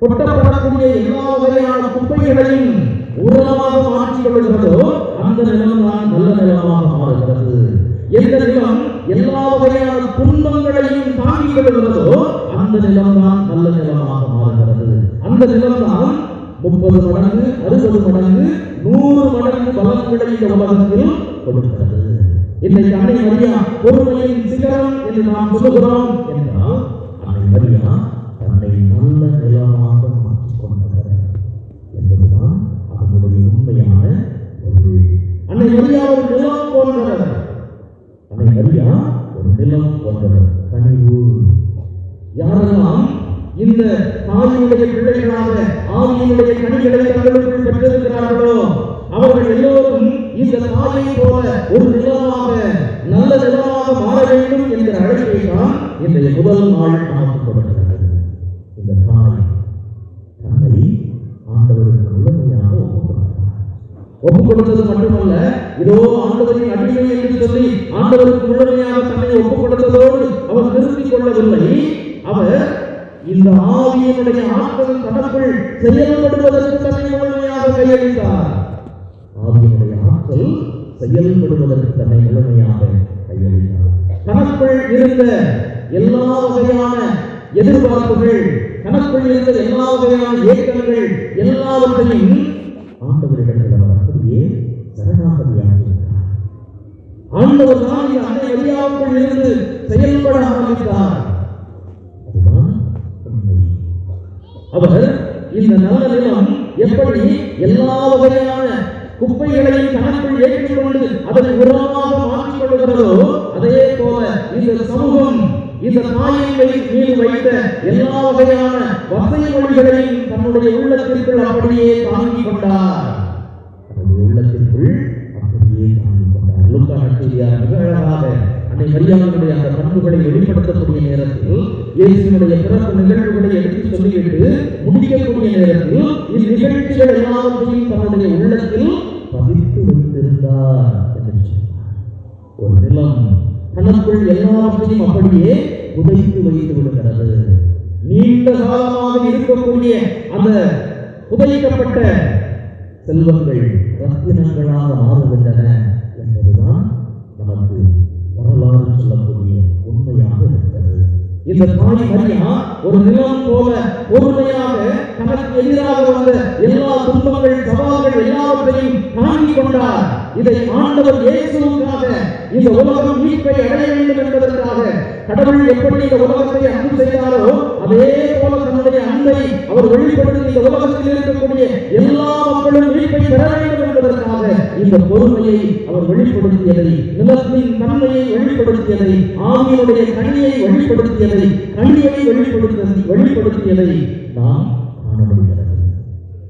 கொட்டப்படக்கூடிய எல்லா வகையான குப்பைகளையும் உரமாக மாற்றிக் கொள்கிறதோ அந்த நிலம்தான் நல்ல நிலமாக மாறுகிறது. எந்த நிலம் எல்லா வகையான துன்பங்களையும் தாங்கிக் கொள்கிறதோ அந்த நிலம்தான் நல்ல நிலமாக மாறுகிறது. அந்த நிலம்தான் 30 மடங்கு 60 மடங்கு 100 மடங்கு பலன்களை இந்த உலகத்தில் கொடுக்கிறது. இன்றைக்கு அன்னை மரியா பொறுமையின் சிகரம் என்று நாம் சொல்லுகிறோம் என்றால் அன்னை மரியா தன்னை நல்ல நிலமாக மாற்றிக்கொண்டவர் என்பதுதான் அதனுடைய உண்மையான பொருள். அன்னை மரியா ஒரு நிலம் போன்றவர். அன்னை மரியா ஒரு நிலம் போன்றவர். கனிவு யாரெல்லாம் இந்த தாயினுடைய பிள்ளைகளாக ஆவியினுடைய கனிகளை தங்களுக்குள் பெற்றிருக்கிறார்களோ அவர்கள் எல்லோரும் இந்த தாயை போல ஒரு நிலமாக நல்ல நிலமாக மாற வேண்டும் என்கிற அழைப்பை தான் இன்றைய முதல் நாள் நமக்கு கொடுக்கிறது. இந்த தாய் தன்னை ஆண்டவருக்கு முழுமையாக ஒப்புக் கொடுத்தது மட்டுமல்ல, இதோ ஆண்டவரின் அடிமை என்று சொல்லி ஆண்டவருக்கு முழுமையாக தன்னை ஒப்புக் கொடுத்ததோடு அவர் நிறுத்திக் கொள்ளவில்லை. அவர் இந்த ஆவியினுடைய ஆற்றல் தனக்குள் செயல்படுவதற்கு தன்னை முழுமையாக கையளித்தார். ஆவியினுடைய ஆற்றல் செயல்படுவதற்கு தன்னை முழுமையாக கையளித்தார். தனக்குள் இருந்த எல்லா வகையான எதிர்பார்ப்புகள், தனக்குள் இருந்த எல்லா வகையான ஏக்கங்கள் எல்லாவற்றையும் ஆண்டவரிடத்தில் அவர் அப்படியே சரணாகதியாக இருக்கிறார். ஆண்டவர் தான் இந்த அன்னை மரியாவுக்குள் இருந்து செயல்பட ஆரம்பித்தார். அதுதான் உண்மை. அவர் இந்த நல்ல நிலம் எப்படி எல்லா வகையான குப்பைகளையும் தனக்குள் ஏற்றுக்கொண்டு அதனை உரமாக மாற்றிக் கொள்கிறதோ அதே போல இந்த சமூகம் இந்த தாயின் மீது வைத்த எல்லா வகையான வசை மொழிகளையும் தன்னுடைய உள்ளத்திற்குள் அப்படியே தாங்கிக் கொண்டார். தன்னுடைய உள்ளத்திற்குள் அப்படியே தாங்கிக் கொண்டார். லூக்கா நற்செய்தியார் மிக அழகாக அன்னை மரியாவினுடைய அந்த பண்புகளை வெளிப்படுத்தக்கூடிய நேரத்தில், இயேசுவினுடைய பிறப்பு நிகழ்வுகளை எடுத்து சொல்லிவிட்டு முடிக்கக்கூடிய நேரத்தில் இந்நிகழ்ச்சிகள் எல்லாவற்றையும் தன்னுடைய உள்ளத்தில் பதித்து வைத்திருந்தார் என்று சொன்னார். ஒரு நிலம் தனக்குள் எல்லாவற்றையும் அப்படியே புதைத்து வைத்து விடுகிறது. நீண்ட காலமாக இருக்கக்கூடிய அந்த புதைக்கப்பட்ட செல்வங்கள் ரத்தினங்களாக மாறுகின்றன என்பதுதான் நமக்கு வரலாறு சொல்லக்கூடிய உண்மையாக இருக்கிறது. இந்த தாய் மரியா ஒரு நிலம் போல பொறுமையாக தனக்கு எதிராக வந்த எல்லா துன்பங்கள் சவால்கள் எல்லாவற்றையும் தாங்கிக் கொண்டார். இதை ஆண்டவர் இயேசுவுக்காக இந்த உலகம் மீட்பை அடைய வேண்டும் என்பதற்காக கடவுள் எப்படி இந்த உலகத்தை அன்பு செய்தாரோ அதே போல தன்னுடைய அன்பை அவர் வெளிப்படுத்தி இந்த உலகத்தில் இருக்கக்கூடிய எல்லா மக்களும் மீட்பை பெற வேண்டும் என்பதற்காக இந்த பொறுமையை அவர் வெளிப்படுத்தியதை, நிலத்தின் தன்மையை வெளிப்படுத்தியதை, ஆவியினுடைய கனியை வெளிப்படுத்தியதை, கனியை வெளிப்படுத்தியதை நாம் காண முடிகிறது.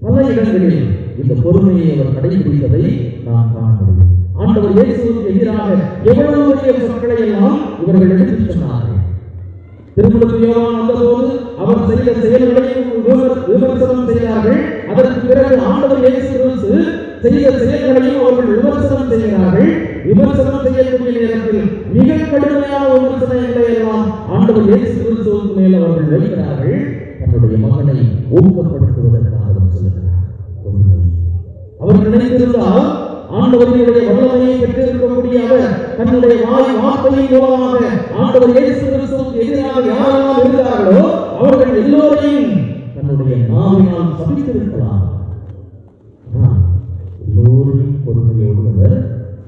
பல இடங்களில் இந்த பொறுமையை அவர் கடைபிடித்ததை நாம் காண முடியும். ஆண்டவர் இயேசுவுக்கு எதிராக எவ்வளவு பெரிய சொற்களை எல்லாம் இவர்கள் எடுத்துச் சொன்னார்கள். திருமுழுக்கு யோவான் வந்தபோது அவர் செய்த செயல்களையும் விமர்சனம் செய்தார்கள். அதற்கு பிறகு ஆண்டவர் இயேசு கிறிஸ்து செய்த செயல்களையும் அவர்கள் விமர்சனம் செய்கிறார்கள். விமர்சனம் செய்யக்கூடிய நேரத்தில் மிக கடுமையான விமர்சனங்களை எல்லாம் ஆண்டவர் இயேசு கிறிஸ்துவுக்கு மேல் அவர்கள் வைக்கிறார்கள். தன்னுடைய மகனை ஊக்கப்படுத்துவதற்காக சொல்லுகிறார். அவர் நினைத்திருந்தால் ஆண்டவருடைய வல்லமையை பெற்றிருக்கக்கூடிய அவர் தன்னுடைய வார்த்தையின் மூலமாக ஆண்டவர் இயேசு கிறிஸ்துவுக்கு எதிராக யாரெல்லாம் இருந்தார்களோ அவர்கள் எல்லோரையும் தன்னுடைய நாவினால் சபித்திருக்கலாம். எல்லோரையும் பொறுமையோடு அவர்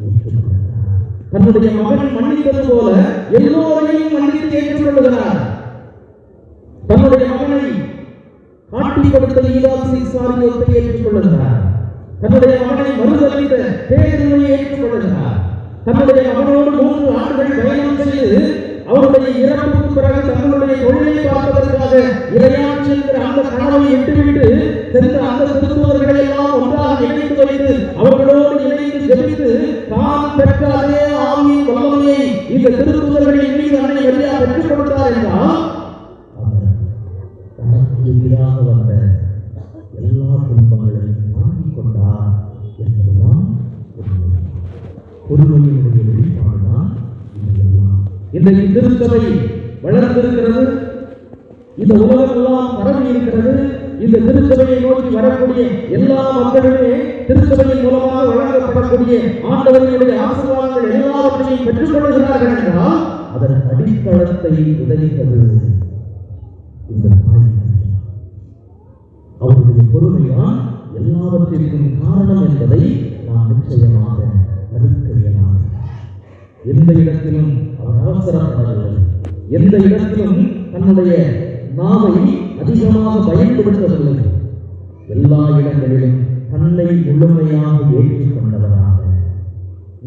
ஏற்றுக்கொள்கிறார். தன்னுடைய மகன் மன்னித்தது போல எல்லோரையும் மன்னித்து ஏற்றுக்கொள்கிறார். தன்னுடைய மகனை காட்டி கொடுத்த யூதாஸ் இஸ்காரியோத்தை ஏற்றுக்கொள்கிறார். தன்னுடைய மகனை மறுதலித்த பேதுருவை ஏற்றுக்கொள்கிறார். தன்னுடைய மகனோடு 3 ஆண்டுகள் பயணம் செய்து அவருடைய இறப்புக்கு பிறகு தன்னுடைய தொழிலை பார்ப்பதற்காக இறையாட்சி என்கிற அந்த கனவை எட்டுவிட்டு சென்ற அந்த திருத்தூதர்களை எல்லாம் ஒன்றாக இணைத்து வைத்து அவர்களோடு இணைந்து ஜெபித்து தான் பெற்ற அதே ஆவியின் வல்லமையை இந்த திருத்தூதர்களின் மீது அன்னை மரியா பெற்றுக் கொடுத்தார் என்றால் தனக்கு எதிராக வந்த எல்லா துன்பங்களையும் தாங்கிக் கொண்டார் என்பதுதான் பொறுமையினுடைய வெளிப்பாடுதான். இன்றைக்கு திருச்சபை வளர்ந்திருக்கிறது, இந்த உலகமெல்லாம் பரவி இருக்கிறது. இந்த திருச்சபையை நோக்கி வரக்கூடிய எல்லா மக்களுமே திருச்சபையின் மூலமாக வழங்கப்படக்கூடிய ஆண்டவர்களுடைய ஆசீர்வாதங்கள் எல்லாவற்றையும் பெற்றுக் கொள்கிறார்கள் என்றால் அதன் அடித்தளத்தை விதைத்தது இந்த தாய். அவருடைய பொறுமைதான் எல்லாவற்றிற்கும் காரணம் என்பதை நாம் நிச்சயமாக மறுக்க இயலாது. எந்த இடத்திலும் அவர் அவசரப்படவில்லை. எந்த இடத்திலும் தன்னுடைய நாவை அதிகமாக பயன்படுத்தவில்லை. எல்லா இடங்களிலும் தன்னை முழுமையாக ஏற்றுக்கொண்டவராக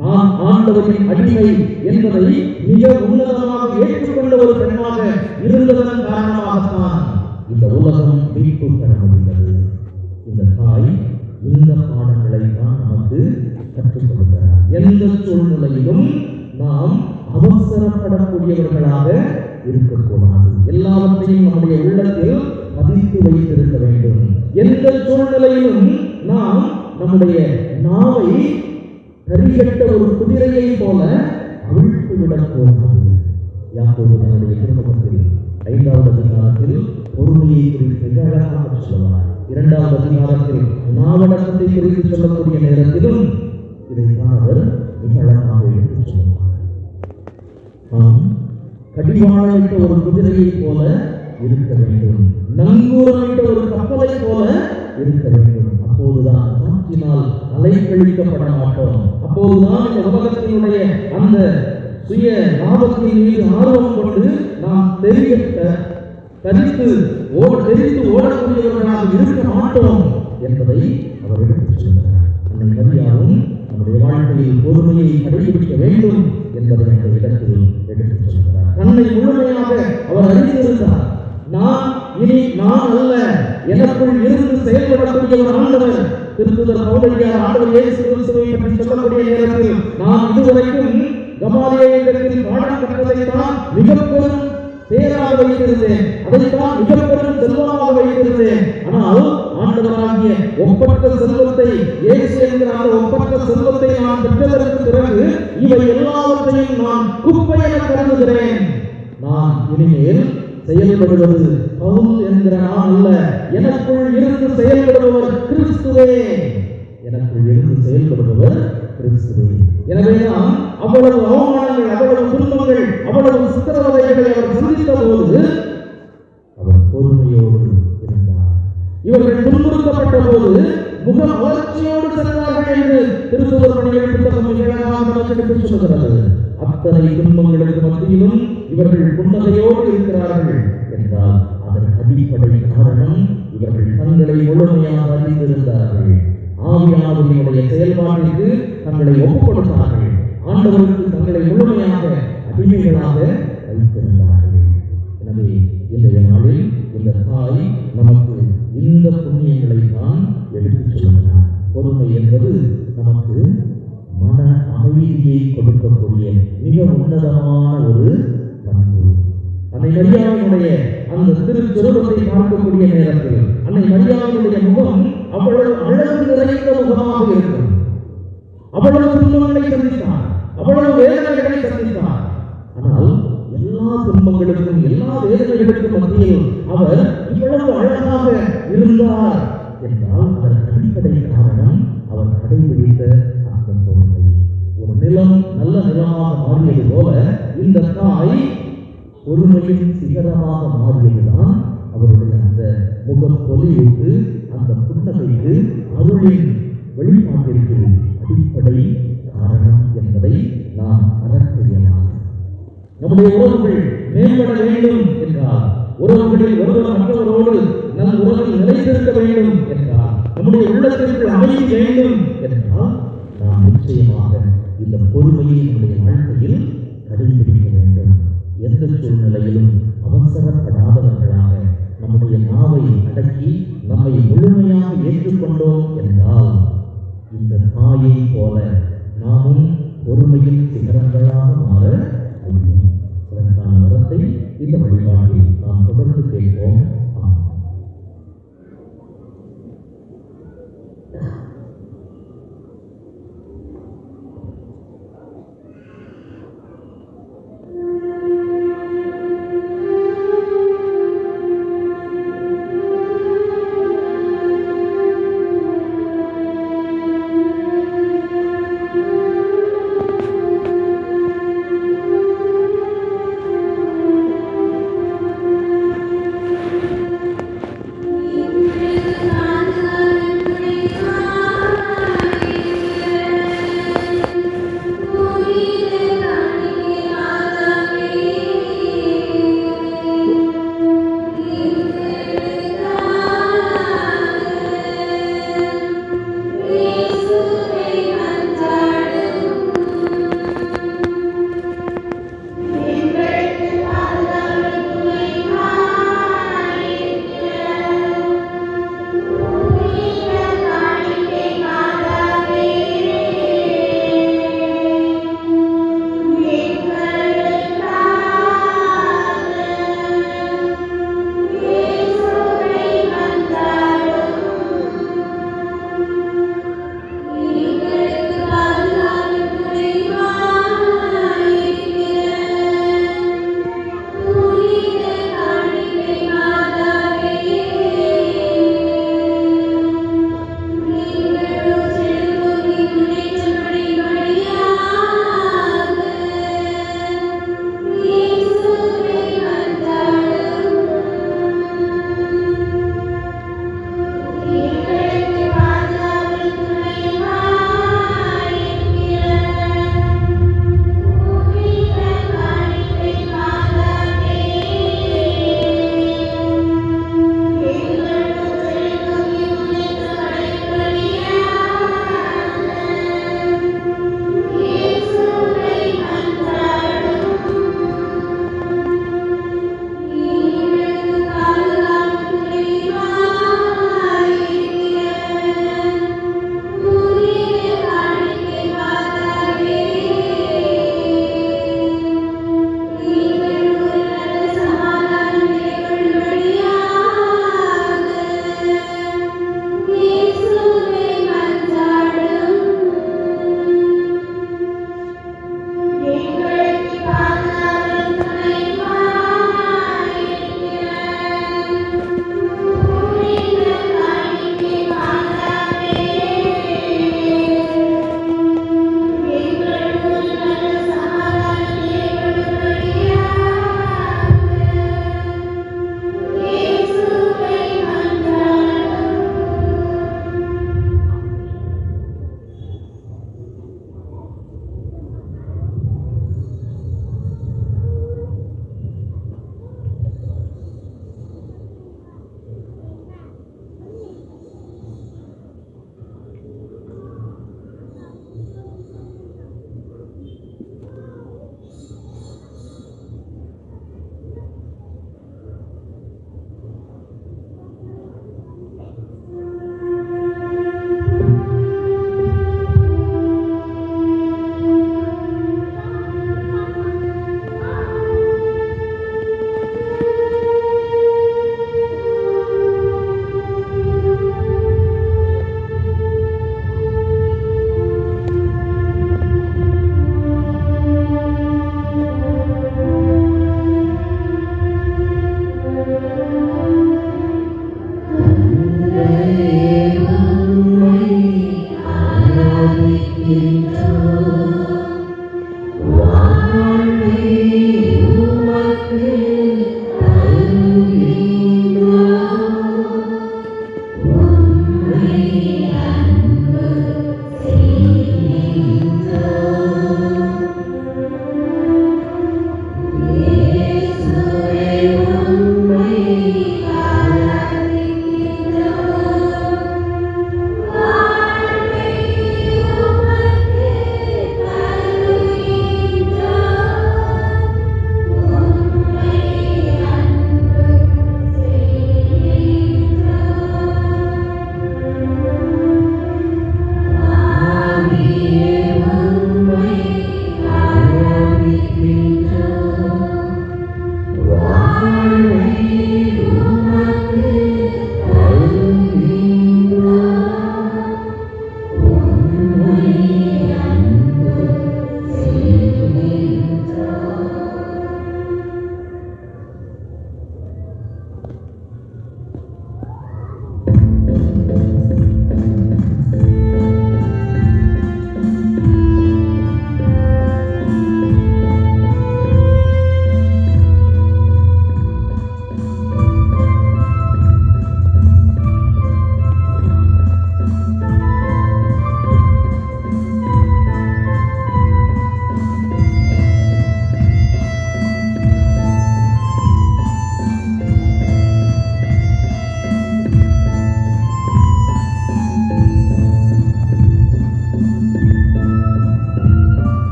நான் ஆண்டவரின் அடிமை என்பதை மிக உன்னதமாக ஏற்றுக்கொண்ட ஒரு பெண்ணாக இருந்ததன் காரணமாகத்தான் இந்த உலகம் மீட்பு பெற முடிந்தது. இந்த தாய் இந்த பாடங்களை தான் நமக்கு கற்றுக் கொடுக்கிறார். எந்த சூழ்நிலையிலும் நாம் அவசரப்படக்கூடியவர்களாக இருக்கக்கூடாது. எல்லாவற்றையும் நம்முடைய உள்ளத்தில் பதித்து வைத்திருக்க வேண்டும். எந்த சூழ்நிலையிலும் நாம் நம்முடைய நாவை கரிகட்ட ஒரு குதிரையை போல அவிழ்த்து விடக்கூடாது. யாக்கோபு தன்னுடைய திருமுகத்தில் 5வது அதிகாரத்தில் பொறுமையை குறித்து மிக அழகாக சொல்லுவார். 2வது அதிகாரத்தில் நாவடக்கத்தை குறித்து சொல்லக்கூடிய நேரத்திலும் இதைத்தான் அவர் மிக அழகாக எடுத்து சொல்லுவார். நாம் கடிவாளமிட்ட ஒரு குதிரையை போல இருக்க வேண்டும். நங்கூரமிட்ட ஒரு கப்பலை போல இருக்க வேண்டும். அப்போதுதான் காற்றினால் அலைக்கழிக்கப்பட மாட்டோம். அப்போதுதான் இந்த உலகத்தினுடைய அந்த சுய லாபத்தின் மீது ஆர்வம் கொண்டு நாம் தெரித்து ஓடக்கூடியவர்களாக இருக்க மாட்டோம் என்பதை அவர் எடுத்துச் சொல்கிறார். அன்னை மரியாவும் நம்முடைய வாழ்க்கையில் பொறுமையை கடைபிடிக்க வேண்டும் என்பதை அந்த இடத்தில் எடுத்துச் சொல்கிறார். தன்னை முழுமையாக அவர் அறிந்திருந்தார். நான் அல்ல, எனக்குள் இருந்து செயல்படக்கூடிய ஒரு ஆண்டவர். திருத்தூதர் பவுலடியார் ஆண்டவர் இயேசு கிறிஸ்துவை பற்றி சொல்லக்கூடிய நேரத்தில் நான் இதுவரைக்கும் கமாலியேலிடத்தில் பாடம் கற்றதை தான் மிகப்பெரும் பேராக வைத்திருந்தேன், அதைத்தான் மிகப்பெரும் செல்வமாக வைத்திருந்தேன். ஆனால் ஆண்டவராகிய ஒப்பற்ற செல்வத்தை, இயேசு என்கிற அந்த ஒப்பற்ற செல்வத்தை நான் பெற்றதற்கு பிறகு இவை எல்லாவற்றையும் நான் குப்பையென கருதுகிறேன். நான் இனிமேல் செயல்படுவது பவுல் என்கிற நான் அல்ல, எனக்குள் இருந்து செயல்படுபவர் கிறிஸ்துவே. எனக்குள் இருந்து செயல்படுபவர் கிறிஸ்துவே. எனவேதான் அவ்வளவு அவமானங்கள், அவ்வளவு துன்பங்கள், அவ்வளவு சித்திரவதைகளை அவர் சந்தித்த போது அவர் பொறுமையோடு இருந்தார். இவர்கள் துன்புறுத்தப்பட்ட போது முக வளர்ச்சியோடு சென்றார்கள் என்று திருத்தூதர் பணிகள் புத்தகம் நமக்கு சொல்லுகிறது. அத்தனை துன்பங்களுக்கு மத்தியிலும் இவர்கள் புன்னகையோடு இருக்கிறார்கள் என்றால் அதன் அடிப்படை காரணம் இவர்கள் தங்களை முழுமையாக அறிந்திருந்தார்கள். ஆவியானவருடைய செயல்பாட்டிற்கு தங்களை ஒப்புக்கொடுத்தார்கள். ஆண்டவருக்கு தங்களை முழுமையாக அடிமைகளாக வைத்திருந்தார்கள். எனவே இன்றைய நாளில் இந்த தாய் நமக்கு இந்த புண்ணியங்களை தான் எடுத்துச் சொல்கிறார். பொறுமை என்பது நமக்கு மன அமைதியை கொடுக்கக்கூடிய மிக உன்னதமான ஒரு பண்பு. அன்னை மரியாவினுடைய அந்த திருச்சுரூபத்தை பார்க்கக்கூடிய நேரத்தில் அன்னை மரியாவினுடைய முகம் அவ்வளவு அழகு நிறைந்த முகமாக இருக்கும். அவ்வளவு துன்பங்களை சந்தித்தார், அவ்வளவு வேதனைகளை சந்தித்தார். ஆனால் எல்லா துன்பங்களுக்கும் எல்லா வேதனைகளுக்கும் மத்தியில் அவர் இவ்வளவு அழகாக இருந்தார் என்றால் அதற்கு அடிப்படை காரணம் அவர் கடைபிடித்த அந்த பொறுமை. ஒரு நிலம் நல்ல நிலமாக மாறியது போல இந்த தாய் பொறுமையின் சிகரமாக மாறியதுதான் அவருடைய அந்த முகப்பொலிவுக்கு, அந்த புன்னகைக்கு, அருளின் வெளிப்பாட்டிற்கு அடிப்படை காரணம் என்பதை நாம் அறக்கறியலாம். நம்முடைய உறவுகள் மேம்பட வேண்டும் என்றால், உறவுகளில் ஒருவர் மற்றவரோடு நம் உறவில் நிலைத்திருக்க வேண்டும் என்றால், நம்முடைய உள்ளத்திற்கு அமைதி வேண்டும் என்றால் நாம் நிச்சயமாக இந்த பொறுமையை நம்முடைய வாழ்க்கையில் கடைபிடிக்க வேண்டும். எந்த சூழ்நிலையிலும் அவசரப்படாதவர்களாக நம்முடைய நாவை அடக்கி நம்மை முழுமையாக ஏற்றுக்கொண்டோம் என்றால் இந்த தாயை போல நாமும் பொறுமையின் சிகரங்களாக மாற முடியும். அதற்கான வரத்தை இந்த வழிபாட்டில் நாம் தொடர்ந்து கேட்போம்.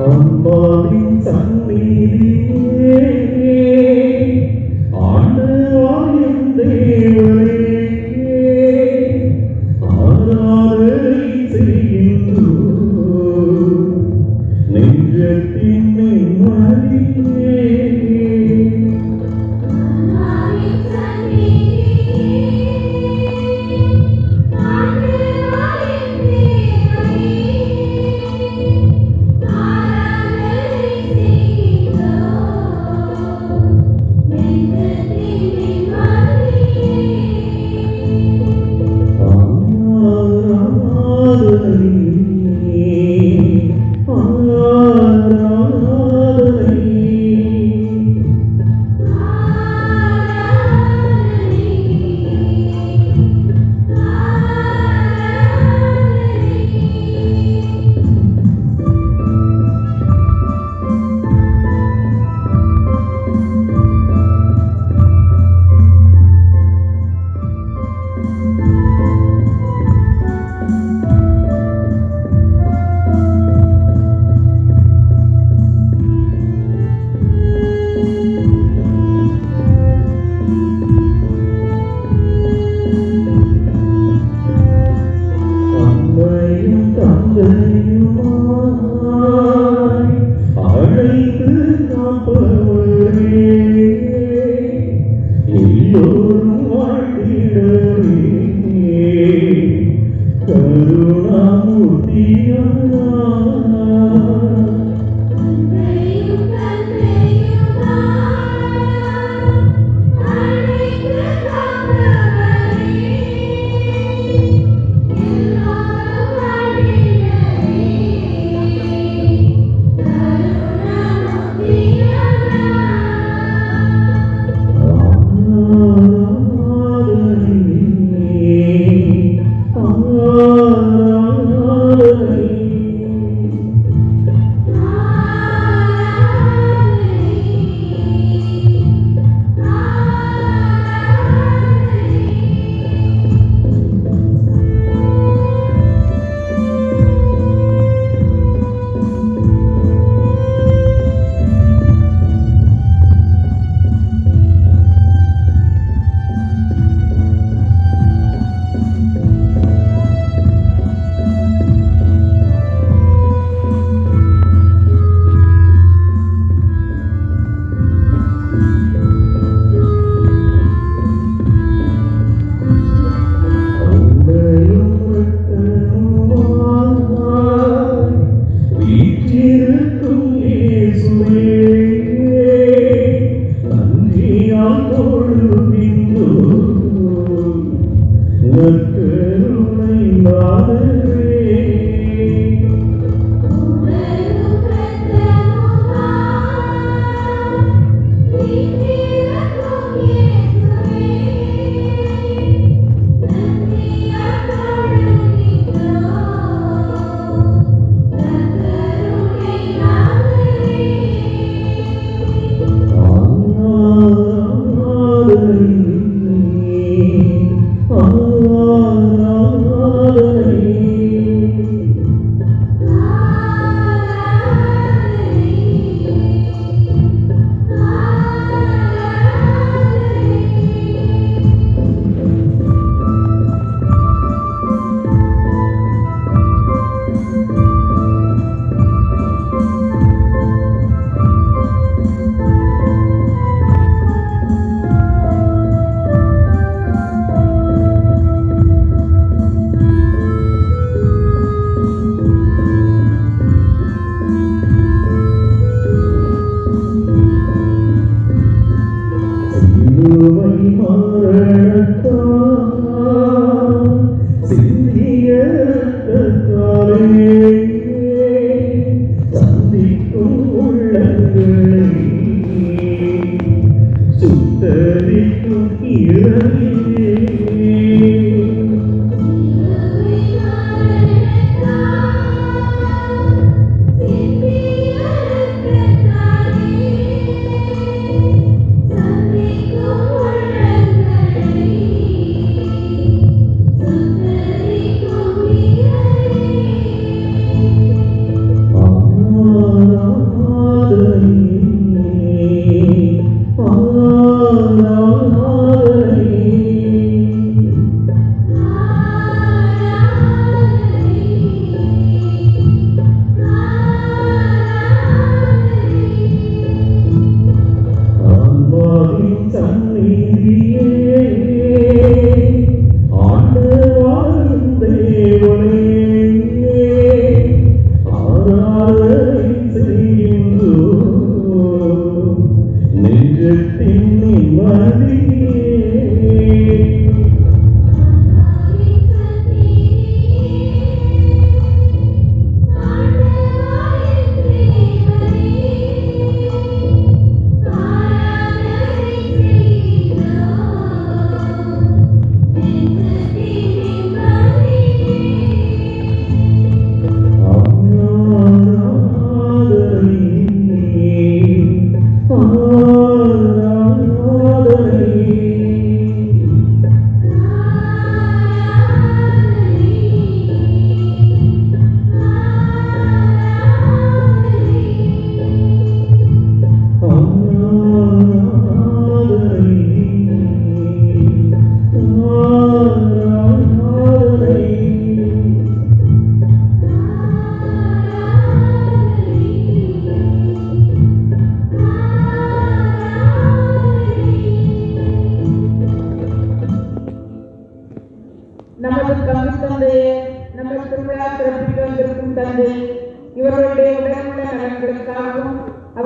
அம்மாவின் சந்நிதியே ஆண்டவரின் தேவனே ஆராதனை செய்கின்றோம் நெஞ்சத்தின் நிம்மதியே.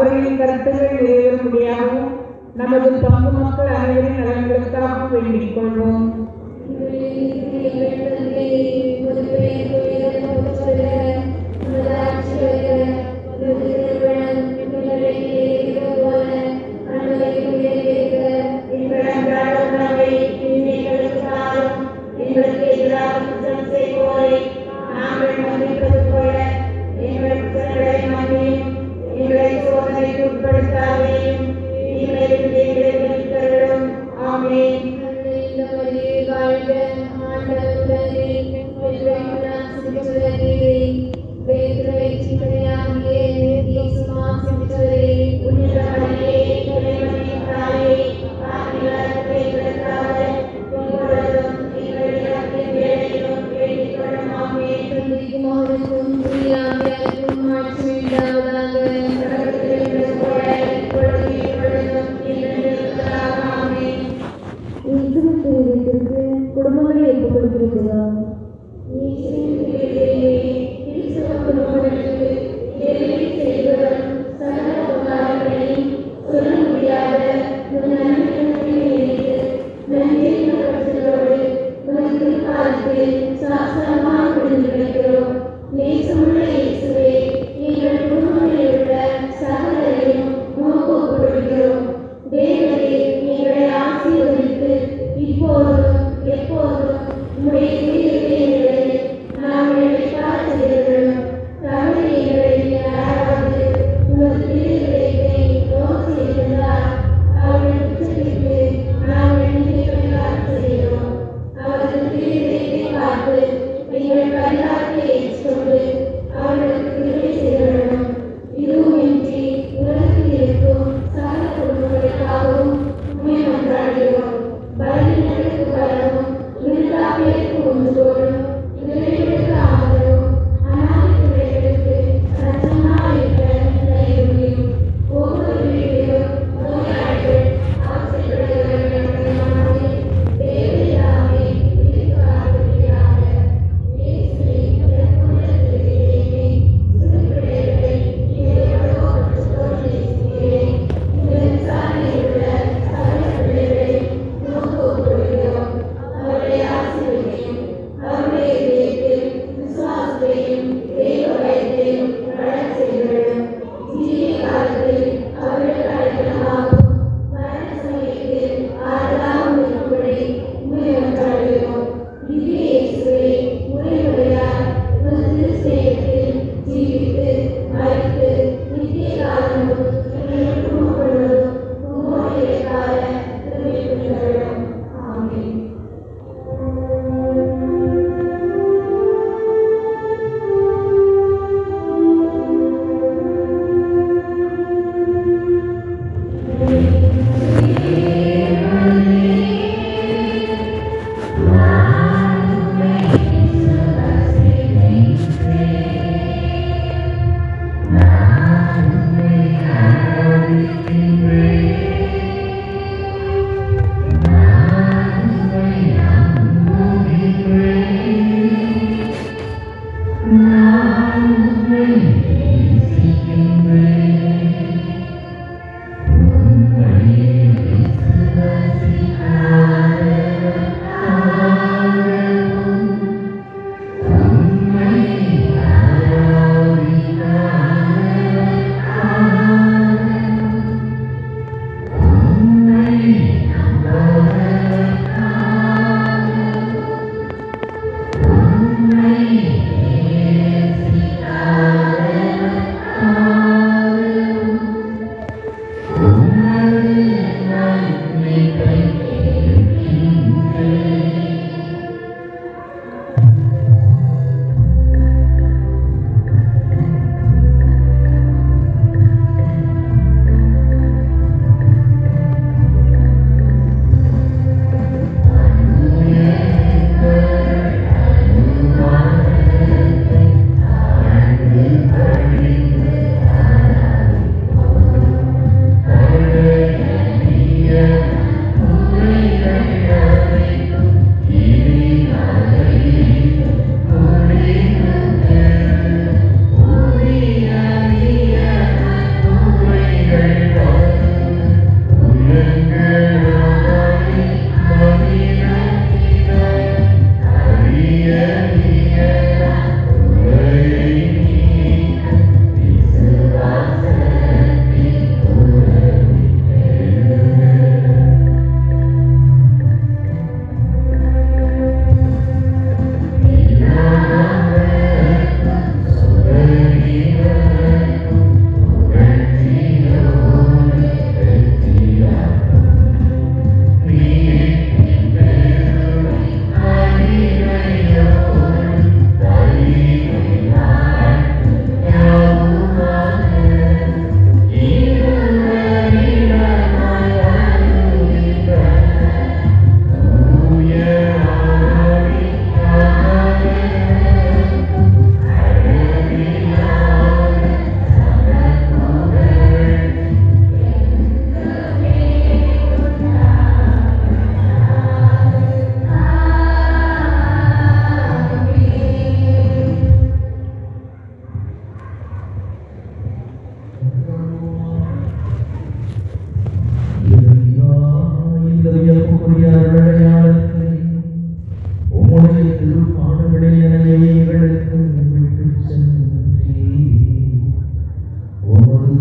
அவர்களின் கருத்துக்கள் நிறைவேறும்படியாகவும் நமது பங்கு மக்கள் அனைவரின் நலன்களுக்காகவும் வேண்டிக் கொள்வோம். வாழ்க ஆண்டவர்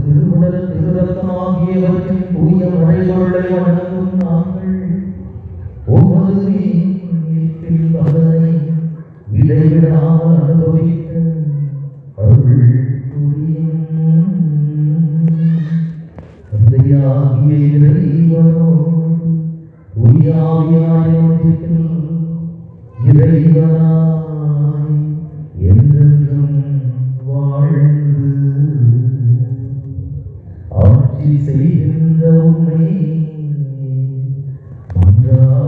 திருமண திருரத்தமாகியவற்றின் தூய மழைகளை வணங்கும் நாங்கள் ஒவ்வொரு மீட்பின் பலனை இடைவிடாமல் அனுபவிக்க அருள் புரியும். தந்தையாகிய இறைவனோடு தூய ஆவியாரின் ஒன்றிப்பில் இறைவனாய் என்றென்றும் வாழ்ந்து ஆட்சி செய்கின்ற உம்மை மன்றாடுகின்றோம்.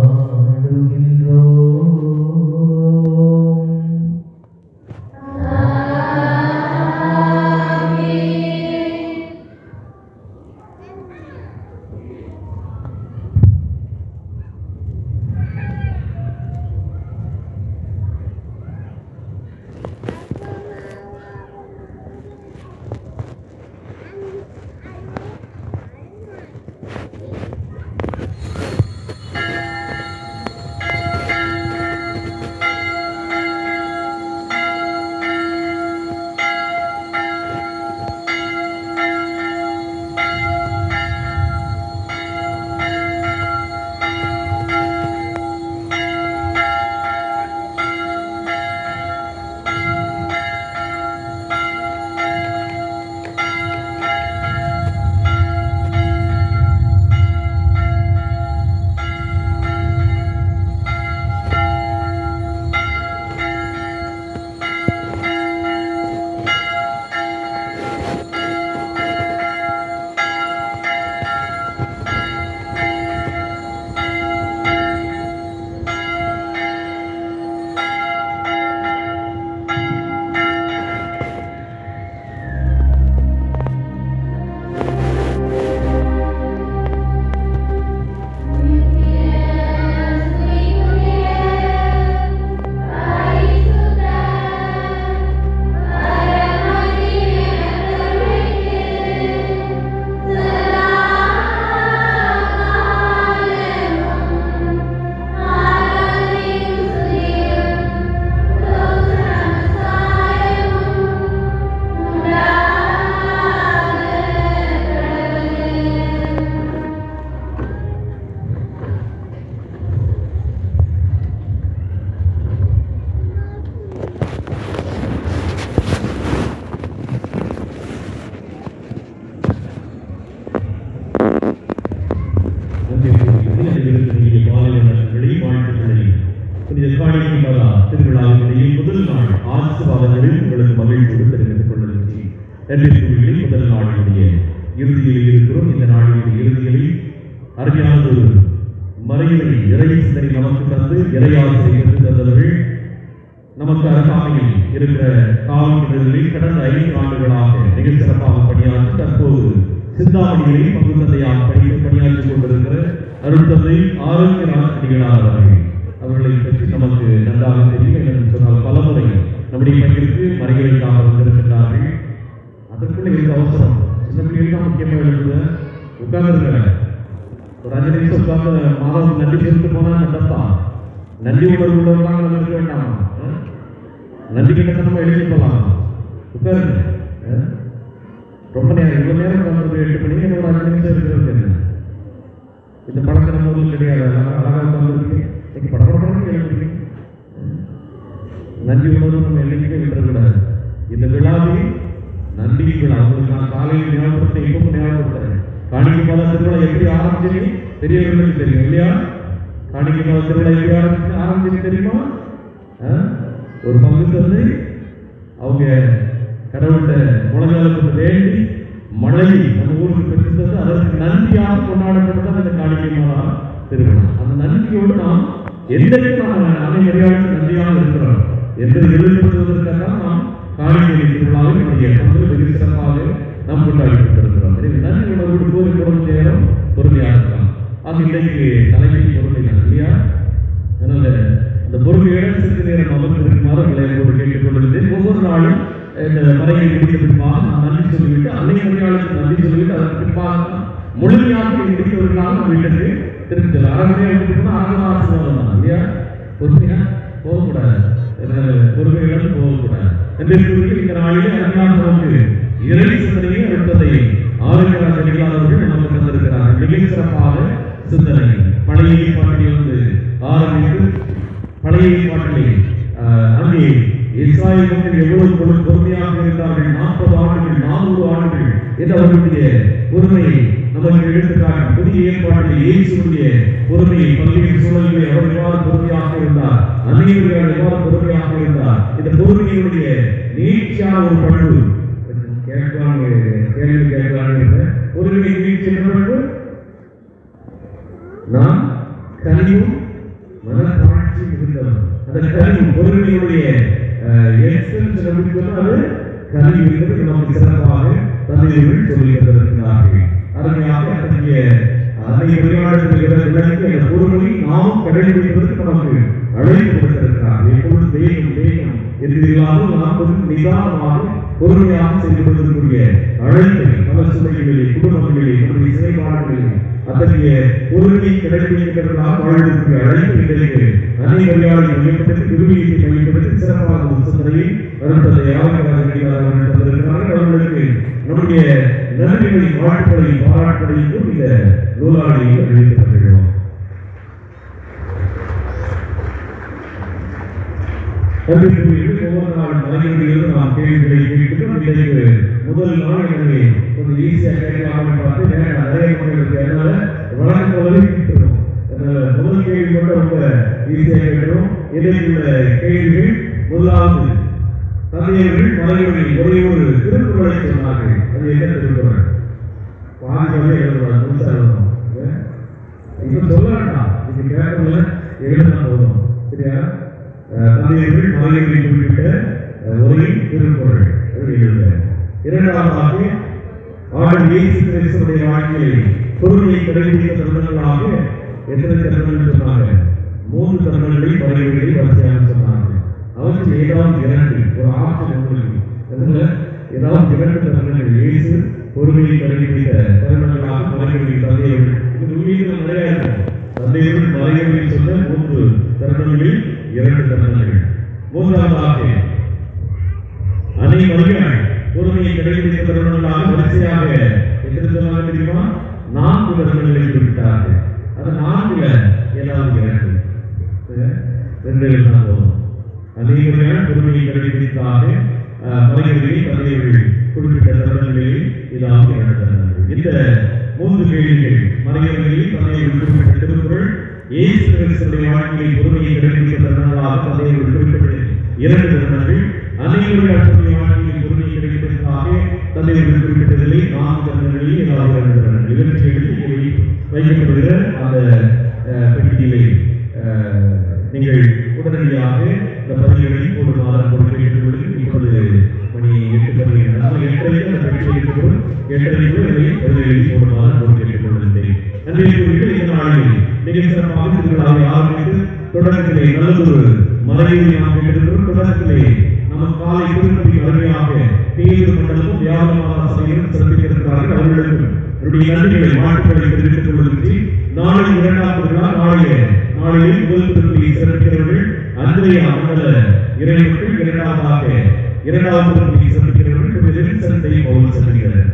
திருவிழாவினுடைய முதல் நாள் ஆசீர்வாதங்களில் உங்களுக்கு மகிழ்ச்சியோடு தெரிவித்துக் கொள்ளுங்கள். முதல் நாளினுடைய இறுதியில் இருக்கிறோம். இந்த நாளினுடைய இறுதியில் அருமையான ஒரு மறைவை இறை சிந்தனை நமக்கு தந்து இறையால் செய்து தந்தவர்கள் நமக்கு அருகாமையில் இருக்கிற காவல்துறைகளில் கடந்த 5 ஆண்டுகளாக மிக சிறப்பாக பணியாற்றி தற்போது சிந்தாமணிகளில் பங்கு தந்தையாக பணியாற்றிக் கொண்டிருக்கிற அருள் தந்தை ஆரோக்கியராஜ் அடிகளார் அவர்களை பற்றி நமக்கு நன்றாக தெரியும். என்று சொன்னால் பலமுறை நம்முடைய பங்கிற்கு மறைகளுக்காக வந்திருக்கிறார்கள். அதற்குள்ள இருக்க அவசரம் சின்ன பிள்ளைகள் முக்கியமாக எழுதுத உட்கார்ந்துருக்கிறேன். ஒரு 5 நிமிஷம் உட்கார்ந்து மாதம் நன்றி சொல்லிட்டு போனால் நல்லதான். நன்றி உணர்வு உள்ளவர்களாக நம்ம இருக்க வேண்டாமா? நன்றி கிட்ட நம்ம எழுதி போகலாம். உட்காருங்க. ரொம்ப நேரம் இவ்வளோ நேரம் உட்கார்ந்து 8 மணிக்கு ஒரு 5 நிமிஷம் இருக்கிறது. இந்த பழக்கம் நம்ம ஊரில் கிடையாது. அழகாக உட்கார்ந்துருக்கு. படப்படப்படம் எழுதுறீங்க. நன்றி உணர்வு நம்ம என்னைக்குமே விட்டுறக்கூடாது. இந்த விழாவில் நன்றி விழா அவங்களுக்கு நான் காலையில் ஞாபகப்படுத்த இப்பவும் ஞாபகப்படுத்துறேன். காணிக்கை மாத திருவிழா எப்படி ஆரம்பிச்சது பெரியவர்களுக்கு தெரியும் இல்லையா? காணிக்கை மாத திருவிழா எப்படி ஆரம்பிச்சது தெரியுமா? ஒரு பங்கு தந்து அவங்க கடவுள்கிட்ட முழங்காலத்துக்கு வேண்டி மழை நம்ம ஊருக்கு பெற்று தந்து அதற்கு நன்றியாக கொண்டாடப்பட்டதான் இந்த காணிக்கை மாத திருவிழா. அந்த நன்றியோடு நாம் எந்தெந்த அனைவரையாலும் நன்றியாக இருக்கிறோம் என்பதை வெளிப்படுத்துவதற்காக நாம் காணிக்கை திருவிழாவை நம்முடைய பங்கு வெகு சிறப்பாக நாம் கொண்டாடி கொண்டிருக்கிறோம். நன்றி உணர்வோடு கோரிக்கொடும் நேரம் பொறுமையாக இருக்கலாம். ஆக இன்றைக்கு தலைமை பொறுமை தான் இல்லையா? அதனால அந்த பொறுமையுடன் சிறிது நேரம் அமர்ந்திருக்குமாறு விளையாடோடு கேட்டுக்கொள்கிறேன். ஒவ்வொரு நாளும் இந்த மறையை முடித்த பின்பாக நான் நன்றி சொல்லிவிட்டு அன்னைக்கு முறையாளருக்கு நன்றி சொல்லிவிட்டு அதற்கு பின்பாக முழுமையாக முடித்தவர்களாக நம்ம வீட்டுக்கு திரும்ப அரண்மையாக எடுத்துக்கணும். அரண்மனை ஆசீர்வாதம் தான் இல்லையா? பொறுமையா போகக்கூடாது, பொறுமையிலிருந்து போகக்கூடாது. இந்த நாளிலே அருமையான நமக்கு இறை சிந்தனையை அடுத்ததை ஆரோக்கியராக கிடைக்காதவர்கள் நமக்கு தந்திருக்கிறார்கள். மிக சிறப்பாக சிந்தனை பழைய ஏற்பாட்டிலிருந்து ஆரம்பித்து பழைய ஏற்பாட்டிலே அங்கே இஸ்ராயேல் மக்கள் எவ்வளவு பொறுமையாக இருந்தார்கள். 40 ஆண்டுகள் 400 ஆண்டுகள் என்ற அவர்களுடைய பொறுமையை நமக்கு எடுத்துக்காட்டு. புதிய ஏற்பாட்டில் இயேசுவுடைய பொறுமையை பல்வேறு சூழல்களை அவர் எவ்வாறு பொறுமையாக இருந்தார், அநேகர்கள் எவ்வாறு பொறுமையாக இருந்தார். இந்த பொறுமையினுடைய நீட்சியான ஒரு பண்பு கேள்வி கேட்கலாம். பொறுமையை நீட்சி என்ற பண்பு நாம் கனிவும் மனத்தாட்சி மிகுந்தவர். அந்த கனிவு பொறுமையுடைய கல்வி என்பது நமக்கு சிறப்பாக தந்தையர்கள் சொல்லி தந்திருக்கிறார்கள். அருமையாக அத்தகைய அந்த பொறுமையை நாம் கடைபிடிப்பதற்கு நமக்கு அழைப்பு கொடுத்திருக்கிறார். எப்பொழுது வேகம் வேகம் எதிரில்லாமல் நாம் கொஞ்சம் நிதானமாக பொறுமையாக செயல்படுவதற்குரிய அழைப்பை பல சூழ்நிலைகளிலே குடும்பங்களிலே நம்முடைய செயல்பாடுகளிலே அத்தகைய பொறுமையை கடைபிடிக்கிறவர்களாக வாழ்வதற்கு அழைப்பு இன்றைக்கு அனைவரையாளர்கள் மையப்படுத்தி விரும்பியத்தை மையப்படுத்தி சிறப்பாக ஒரு சிந்தனையை வருடத்தை யாருக்காக தந்திருக்கிறார்கள். அவர்களுக்கு நம்முடைய நன்றிகளை வாழ்த்துக்களை பாராட்டுகளையும் இந்த நூலாளியை அறிவிக்கப்பட்டுள்ளோம். ஒவ்வொரு நாள் மலைகளிலிருந்து நாம் கேள்விகளை கேட்கிறோம். இன்றைக்கு முதல் நாள் எனவே கொஞ்சம் ஈஸியாக கேட்கலாம்னு பார்த்து நிறைய மக்களுக்கு அதனால வழக்கம் போலவே கேட்கிறோம். முதல் கேள்வி மட்டும் ரொம்ப ஈஸியாக கேட்கிறோம். இடையிலுள்ள கேள்விகள் முதலாவது தந்தையர்கள் மலைகளில் ஒரே ஒரு திருக்குறளை சொன்னார்கள். அது என்ன திருக்குறள்? பாதி வந்து எழுதணும், முழுசா எழுதணும். இப்ப சொல்ல வேண்டாம், இது கேட்கல எழுதினா போதும். சரியா? தந்தையர்கள் மலைகளில் குறிப்பிட்ட ஒரே திருக்குறள் எழுத. இரண்டாவதாக ஆண்டவர் இயேசு கிறிஸ்துவின் வாழ்க்கையில் பொறுமையை கடைபிடித்த தருணங்களாக எத்தனை தருணங்கள் சொன்னாங்க? 3 தருணங்களை மலைகளில் வரிசையாக சொன்னாங்க. அவற்றில் ஏதாவது 2 ஒரு ஆப்ஷன் உங்களுக்கு ஏதாவது 2 தருணங்கள் இயேசு பொறுமையை கடைபிடித்த தருணங்களாக மலைகளில் தந்தையர்கள் இது உண்மையில் நிறைய இருக்கும். தந்தையர்கள் மலைகளில் சொன்ன 3 தருணங்களில் 2 தருணங்கள். மூன்றாவதாக அனைவரும் பொறுமையை கடைபிடித்த தருணங்களாக வரிசையாக எத்தனை தருணங்கள் தெரியுமா? 4 தருணங்களை குறிப்பிட்டார்கள். அது 4ல ஏதாவது 2 தான் போதும். அனைவரும் பொறுமையை கடைபிடித்தாக மலைகளில் தந்தையர்கள் குறிப்பிட்ட தருணங்களில் ஏதாவது 2 தருணங்கள். இந்த 3 கேள்விகள் மலைகளில் தந்தையர்கள் குறிப்பிட்ட திருக்குறள், இயேசு கிறிஸ்துவின் வாழ்க்கையில் பொறுமையை கடைபிடித்த தருணங்களாக தந்தையர்கள் குறிப்பிட்ட 2 தருணங்கள், அனைவருடைய வாழ்க்கையில் பொறுமையை கடைபிடித்ததாக தந்தையர்கள் குறிப்பிட்டதில்லை 4 தருணங்களில் ஏதாவது 2 தருணங்கள். இவற்றை வைக்கப்படுகிற அந்த பெட்டியிலே நீங்கள் உடனடியாக இந்த பதிவுகளை போடுமாறு கொடுக்கிறது. இப்போது மணி 8 பதிவுகள் 8:30 அந்த பெட்டியை எடுத்துக்கொண்டு 8:30 பதிவுகளை போடுமாறு கொடுக்கிறேன். நன்றிக்குரிய இந்த நாளில் மிக சிறப்பாக திருவிழாவை ஆரம்பித்து தொடக்கத்திலே நல்லதொரு மலையை நாம் எடுக்கிறோம். தொடக்கத்திலே நம்ம காலை திருப்பதி அருமையாக பேரு மண்டலமும் வியாபார சபையிலும் சிறப்பித்திருக்கிறார்கள். அவர்களுக்கு என்னுடைய நன்றிகளை வாழ்த்துக்களை தெரிவித்துக் கொள்வதற்கு நாளை 2வது நாள் நாளையில் முதல் திருப்பதியை சிறப்பிக்கிறவர்கள் அன்றைய மண்டல இறைமக்கள், 2வது திருப்பதியை சிறப்பிக்கிறவர்கள் சிறப்பிக்கிறார்.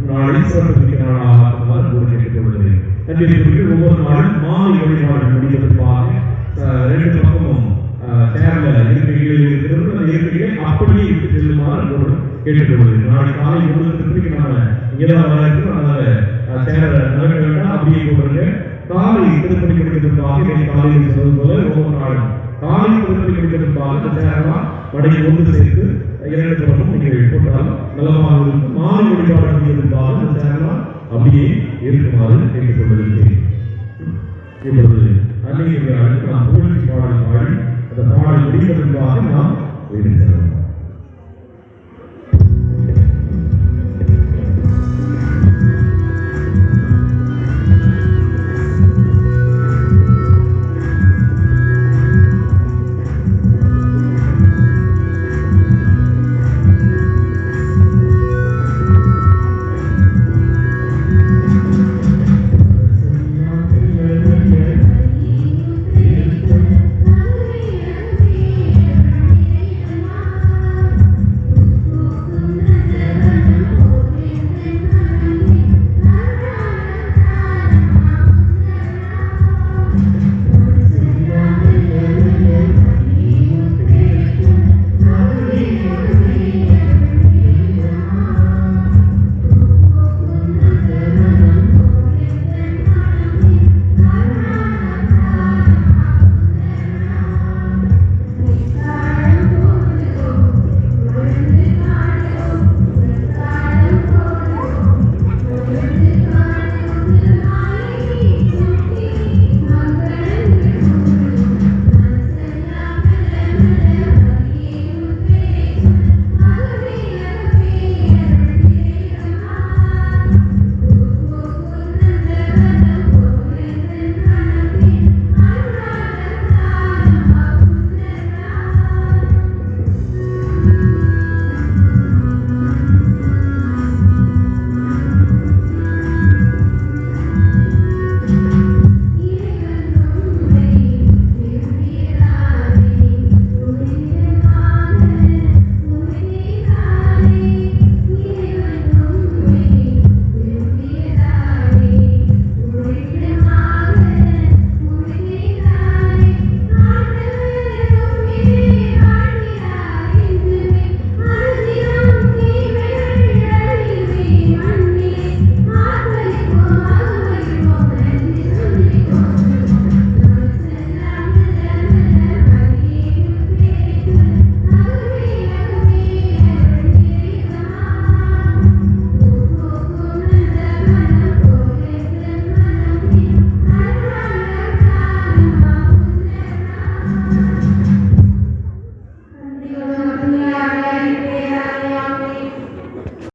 நாளை சிறப்பிக்கிற நாளாக கேட்டுக்கொள்கிறேன். நன்றிக்குரிய ஒவ்வொரு நாளும் மாலை வழிபாடு முடிவதற்காக 2 பக்கமும் சேர்ல இருக்கைகளில் இருக்கிறது. அந்த இருக்கையை அப்படியே விட்டு செல்லுமாறு கேட்டுக்கொள்கிறேன். நாளை காலை முதல் திருப்பதிக்கு நாம இங்கேதான் வர இருக்கிறோம். அதனால சேர நடக்க வேண்டாம், அப்படியே போடுறது. காலை திருப்பதி கிடைக்கிறதுக்காக காலையில் சொல்வது போல ஒவ்வொரு நாளும் காலை திருப்பதி கிடைக்கிறதுக்காக சேரலாம் வடையை ஒன்று சேர்த்து 2 பக்கமும் நீங்கள் போட்டால் நலமாக இருக்கும். மாலை வழிபாடு செய்வதற்காக அந்த சேரலாம் அப்படியே இருக்குமாறு கேட்டுக்கொள்கிறேன். இப்பொழுது அன்னைக்கு நாம் புகழ்ச்சி பாடல் பாடி அந்த பாடல் முடிப்பதற்காக நாம் வெளியே செல்லலாம்.